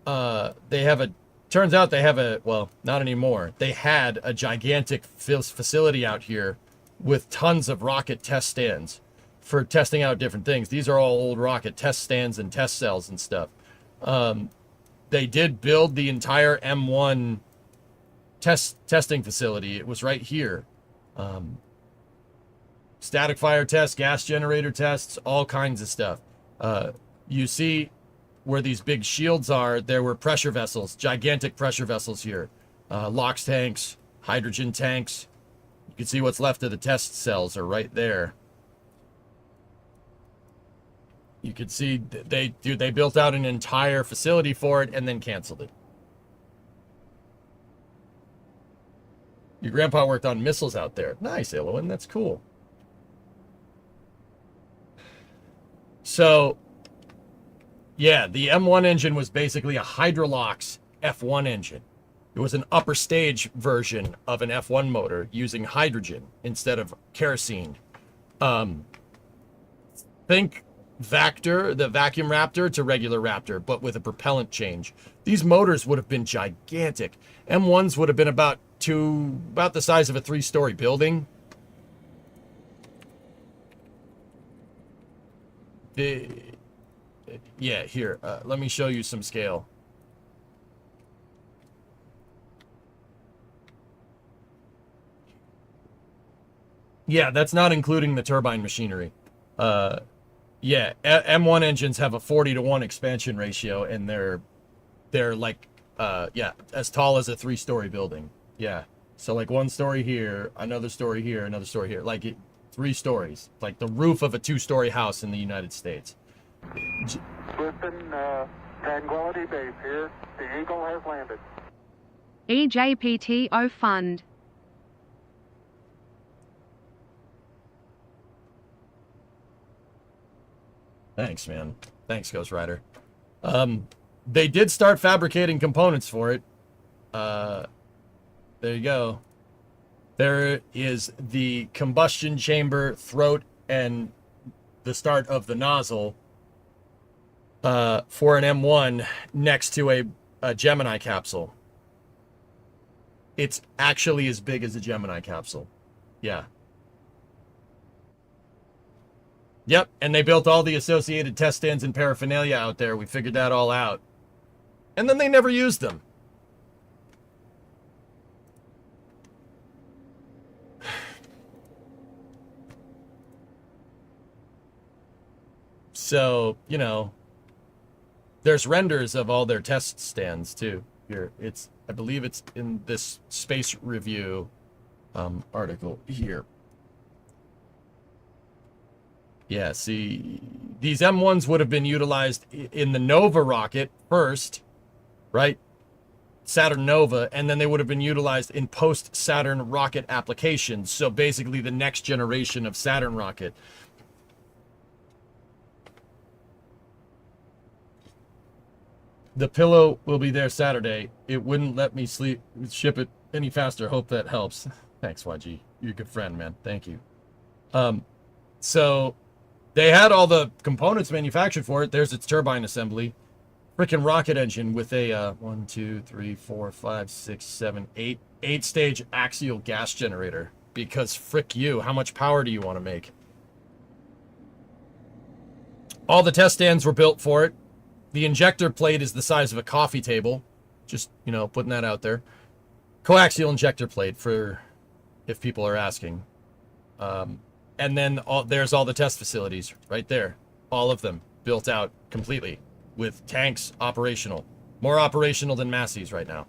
Turns out they have well, not anymore. They had a gigantic facility out here with tons of rocket test stands for testing out different things. These are all old rocket test stands and test cells and stuff. They did build the entire M1 testing facility. It was right here. Static fire tests, gas generator tests, all kinds of stuff. You see where these big shields are, there were pressure vessels, gigantic pressure vessels here. LOX tanks, hydrogen tanks. You can see what's left of the test cells are right there. You can see they built out an entire facility for it and then canceled it. Your grandpa worked on missiles out there. Nice, Ilowin, that's cool. So, yeah, the M1 engine was basically a Hydrolox F1 engine. It was an upper stage version of an F1 motor using hydrogen instead of kerosene. Think Vector, the vacuum Raptor, to regular Raptor, but with a propellant change. These motors would have been gigantic. M1s would have been about the size of a 3-story building. Yeah, here, let me show you some scale. Yeah, that's not including the turbine machinery. Yeah, M1 engines have a 40-to-1 expansion ratio, and they're like, yeah, as tall as a 3-story building. Yeah, so like 1 story here, another story here, another story here, like 3 stories, like the roof of a 2-story house in the United States. Listen, Tranquility Base here. The Eagle has landed. EJPTO Fund. Thanks, man. Thanks, Ghost Rider. They did start fabricating components for it. There you go. There is the combustion chamber, throat, and the start of the nozzle for an M1 next to a Gemini capsule. It's actually as big as a Gemini capsule. Yeah. Yep, and they built all the associated test stands and paraphernalia out there. We figured that all out. And then they never used them. So, you know, there's renders of all their test stands too. Here, I believe it's in this Space Review article here. Yeah, see, these M1s would have been utilized in the Nova rocket first, right? Saturn Nova, and then they would have been utilized in post-Saturn rocket applications. So basically the next generation of Saturn rocket. The pillow will be there Saturday. It wouldn't let me ship it any faster. Hope that helps. Thanks, YG. You're a good friend, man. Thank you. So they had all the components manufactured for it. There's its turbine assembly. Freaking rocket engine with a 1, 2, 3, 4, 5, 6, 7, 8 stage axial gas generator. Because frick you, how much power do you want to make? All the test stands were built for it. The injector plate is the size of a coffee table. Just, you know, putting that out there. Coaxial injector plate, for if people are asking. And then there's all the test facilities right there. All of them built out completely with tanks operational. More operational than Massey's right now.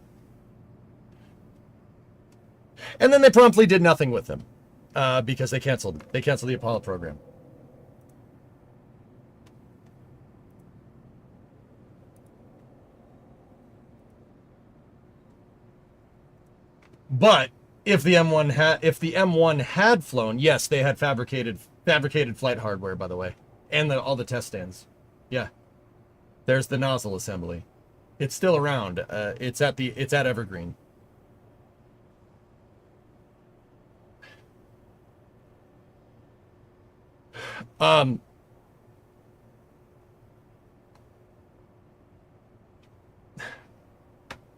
And then they promptly did nothing with them because they canceled the Apollo program. But if the M1 had flown, yes, they had fabricated flight hardware, by the way, and all the test stands. Yeah, there's the nozzle assembly. It's still around. It's at Evergreen.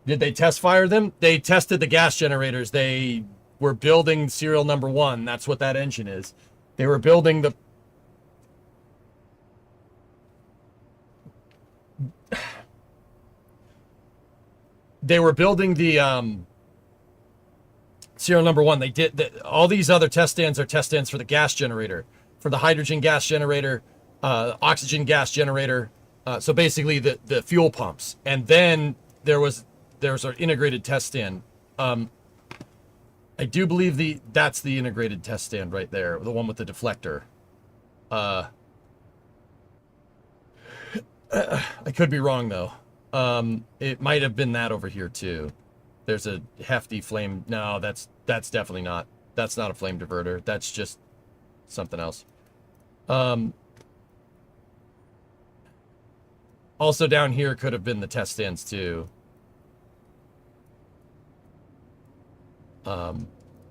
Did they test fire them? They tested the gas generators. They were building serial number 1. That's what that engine is. They were building the... They were building the serial number 1. They did... all these other test stands are test stands for the gas generator. For the hydrogen gas generator, oxygen gas generator. So basically the fuel pumps. And then there's our integrated test stand. I do believe that's the integrated test stand right there, the one with the deflector. I could be wrong though. It might have been that over here too. There's a hefty flame. No, that's definitely not. That's not a flame diverter. That's just something else. Also down here could have been the test stands too.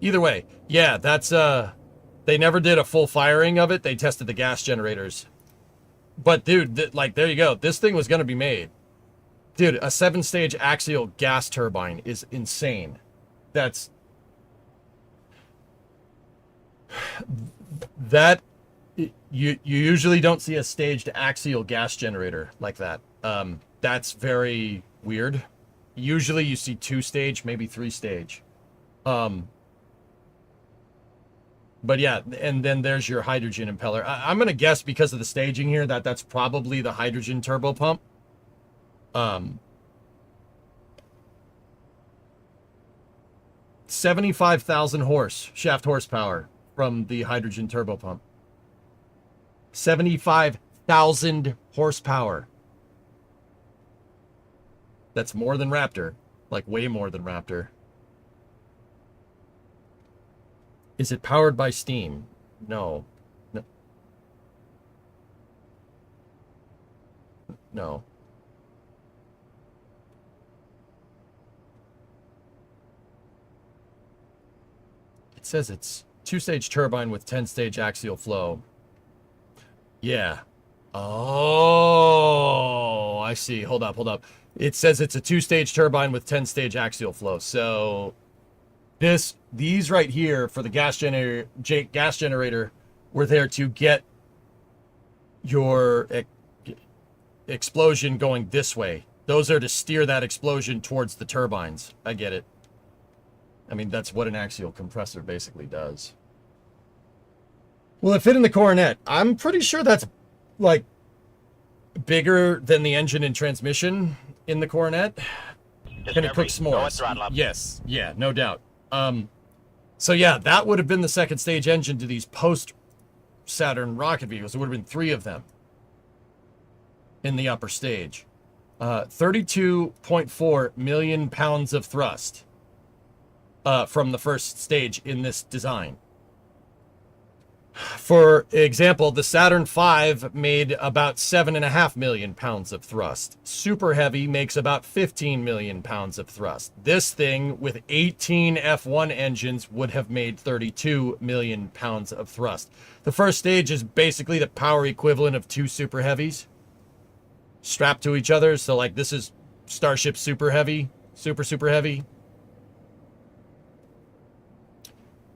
Either way, yeah, that's they never did a full firing of it. They tested the gas generators. But dude, like, there you go. This thing was going to be made. Dude, a 7-stage axial gas turbine is insane. That you usually don't see a staged axial gas generator like that. That's very weird. Usually you see 2-stage, maybe 3-stage. But yeah, and then there's your hydrogen impeller. I'm going to guess because of the staging here that's probably the hydrogen turbo pump. 75,000 shaft horsepower from the hydrogen turbo pump. 75,000 horsepower. That's more than Raptor. Like, way more than Raptor. Is it powered by steam? No. No. It says it's 2-stage turbine with 10-stage axial flow. Yeah. Oh, I see. Hold up. It says it's a 2-stage turbine with 10-stage axial flow. So these right here for the gas generator were there to get your explosion going this way. Those are to steer that explosion towards the turbines. I get it. I mean, that's what an axial compressor basically does. Will it fit in the coronet? I'm pretty sure that's like bigger than the engine and transmission in the coronet. Can it cook s'mores? Yes. Yeah, no doubt. So yeah, that would have been the second stage engine to these post-Saturn rocket vehicles. There would have been 3 of them in the upper stage. 32.4 million pounds of thrust from the first stage in this design. For example, the Saturn V made about 7.5 million pounds of thrust. Super Heavy makes about 15 million pounds of thrust. This thing with 18 F1 engines would have made 32 million pounds of thrust. The first stage is basically the power equivalent of 2 Super Heavies strapped to each other. So like this is Starship Super Heavy, Super Heavy.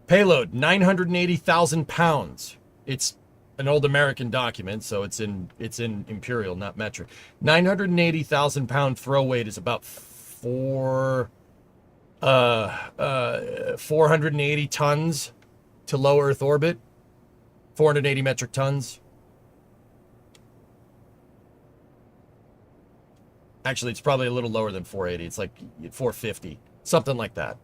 Payload, 980,000 pounds. It's an old American document, so it's in imperial, not metric. 980,000 pound throw weight is about 480 tons to low Earth orbit. 480 metric tons. Actually, it's probably a little lower than 480. It's like 450, something like that.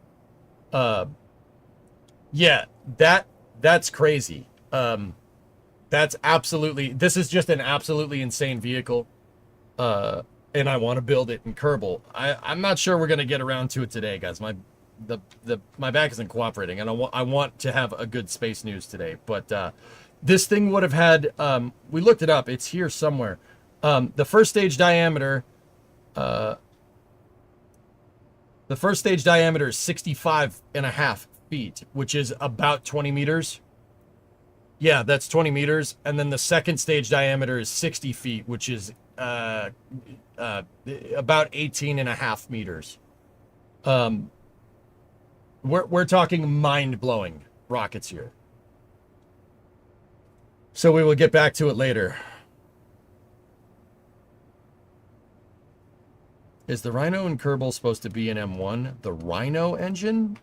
Yeah, that's crazy. That's absolutely, this is just an absolutely insane vehicle. And I want to build it in Kerbal. I'm not sure we're going to get around to it today, guys. My back isn't cooperating, and I want to have a good space news today. But this thing would have had, we looked it up. It's here somewhere. The first stage diameter is 65.5 feet, which is about 20 meters. Yeah, that's 20 meters. And then the second stage diameter is 60 feet, which is about 18.5 meters. We're talking mind-blowing rockets here. So we will get back to it later. Is the Rhino in Kerbal supposed to be an M1? The Rhino engine?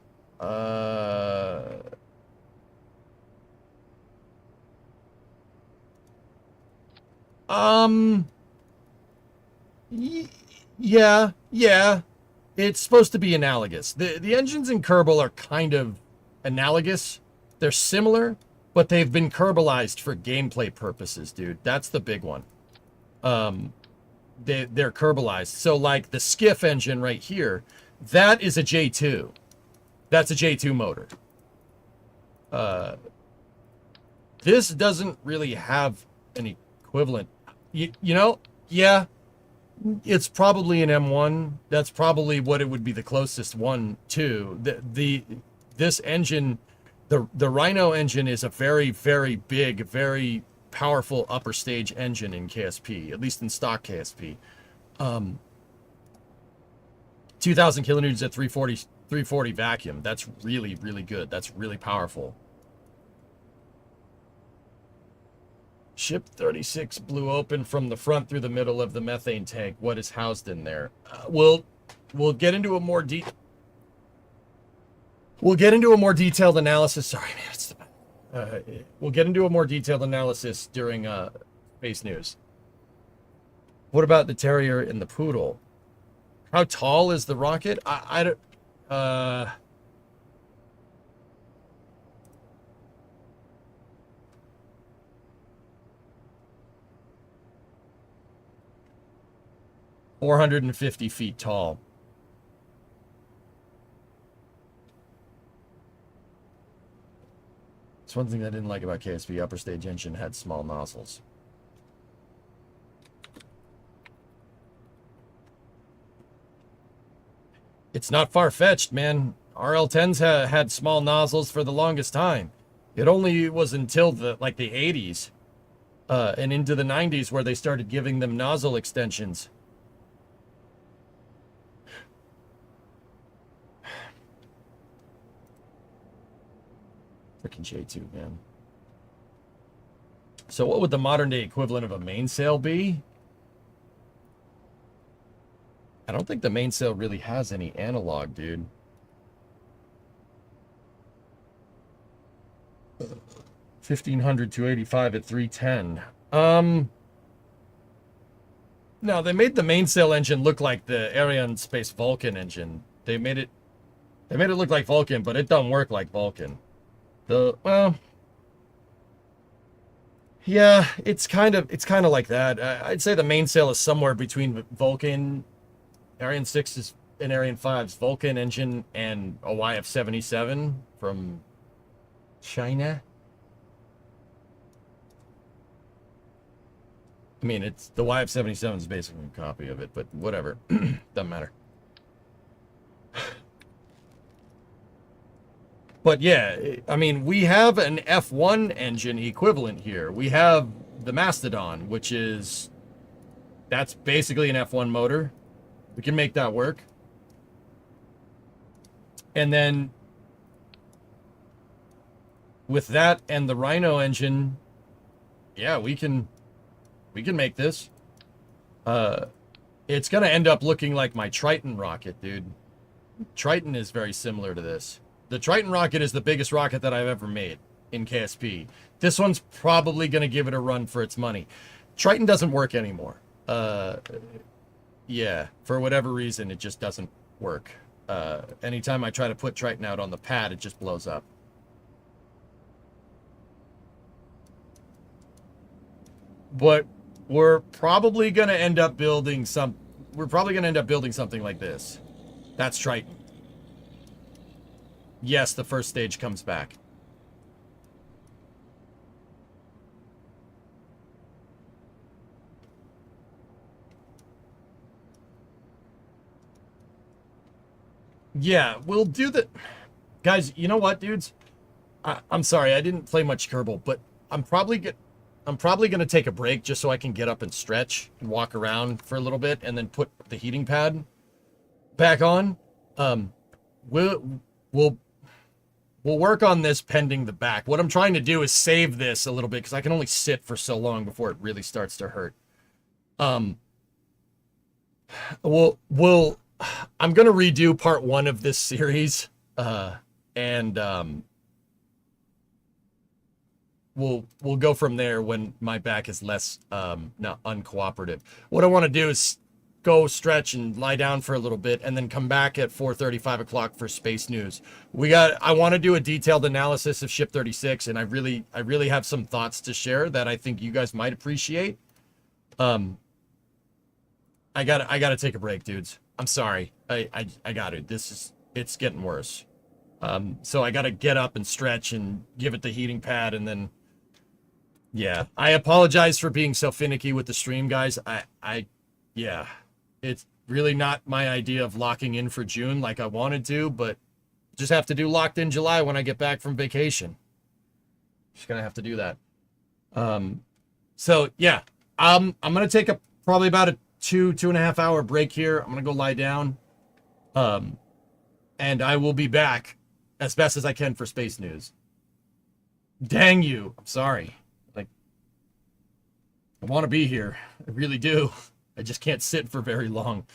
Yeah. It's supposed to be analogous. The engines in Kerbal are kind of analogous. They're similar, but they've been Kerbalized for gameplay purposes, dude. That's the big one. They're Kerbalized. So like the Skiff engine right here, that is a J2. That's a J2 motor. This doesn't really have an equivalent. You know, yeah, it's probably an M1. That's probably what it would be the closest one to. This engine, the Rhino engine is a very, very big, very powerful upper stage engine in KSP, at least in stock KSP. 2,000 kilonewtons at 340 vacuum. That's really, really good. That's really powerful. Ship 36 blew open from the front through the middle of the methane tank. What is housed in there? We'll get into a more detailed analysis. Sorry, man. We'll get into a more detailed analysis during Space News. What about the Terrier and the Poodle? How tall is the rocket? I don't. 450 feet tall. It's one thing I didn't like about KSP. Upper stage engine had small nozzles. It's not far-fetched, man. RL-10s had small nozzles for the longest time. It only was until the 80s and into the 90s where they started giving them nozzle extensions. Freaking J2, man. So what would the modern day equivalent of a mainsail be? I don't think the mainsail really has any analog, dude. 1500 to 85 at 310. No, they made the mainsail engine look like the Ariane Space Vulcan engine. They made it look like Vulcan, but it don't work like Vulcan. Well, yeah, it's kind of like that. I'd say the mainsail is somewhere between Vulcan, Ariane 6's and Ariane 5's Vulcan engine and a YF-77 from China. I mean, it's the YF-77 is basically a copy of it, but whatever. Doesn't matter. But yeah, I mean, we have an F1 engine equivalent here. We have the Mastodon, which is, that's basically an F1 motor. We can make that work. And then with that and the Rhino engine, yeah, we can make this. It's going to end up looking like my Triton rocket, dude. Triton is very similar to this. The Triton rocket is the biggest rocket that I've ever made in KSP. This one's probably going to give it a run for its money. Triton doesn't work anymore. Yeah, for whatever reason, it just doesn't work. Anytime I try to put Triton out on the pad, it just blows up. But we're probably going to end up building something like this. That's Triton. Yes, the first stage comes back. Yeah, we'll do the... Guys, you know what, dudes? I'm sorry, I didn't play much Kerbal, but I'm probably going to take a break just so I can get up and stretch and walk around for a little bit and then put the heating pad back on. We'll work on this pending the back. What I'm trying to do is save this a little bit because I can only sit for so long before it really starts to hurt. I'm going to redo part 1 of this series, and we'll go from there when my back is less not uncooperative. What I want to do is go stretch and lie down for a little bit and then come back at 4:30, 5 o'clock for space news. I want to do a detailed analysis of Ship 36, and I really have some thoughts to share that I think you guys might appreciate. I gotta take a break, dudes. I'm sorry. I got it. It's getting worse. So I gotta get up and stretch and give it the heating pad, and then yeah. I apologize for being so finicky with the stream, guys. Yeah. It's really not my idea of locking in for June like I wanted to, but just have to do locked in July when I get back from vacation. Just gonna have to do that. So yeah, I'm gonna take probably about a 2.5 hour break here. I'm gonna go lie down. And I will be back as best as I can for space news. Dang you. I'm sorry. Like, I want to be here. I really do. I just can't sit for very long.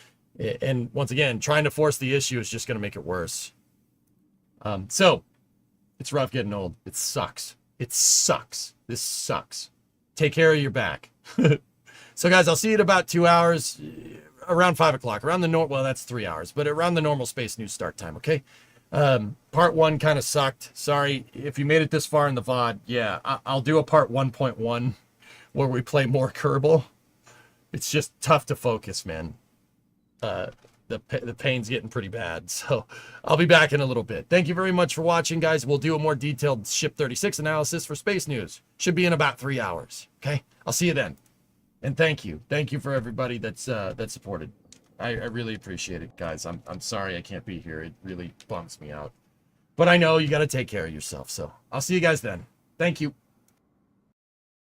And once again, trying to force the issue is just going to make it worse. So, it's rough getting old. It sucks. It sucks. This sucks. Take care of your back. So, guys, I'll see you in about 2 hours, around 5 o'clock. Around the well, that's 3 hours, but around the normal space news start time, okay? Part 1 kind of sucked. Sorry if you made it this far in the VOD. Yeah, I'll do a part 1.1 where we play more Kerbal. It's just tough to focus, man. The pain's getting pretty bad, so I'll be back in a little bit. Thank you very much for watching, guys. We'll do a more detailed Ship 36 analysis for space news. Should be in about 3 hours, okay? I'll see you then. And thank you. Thank you for everybody that supported. I really appreciate it, guys. I'm sorry I can't be here. It really bums me out. But I know you got to take care of yourself, so I'll see you guys then. Thank you.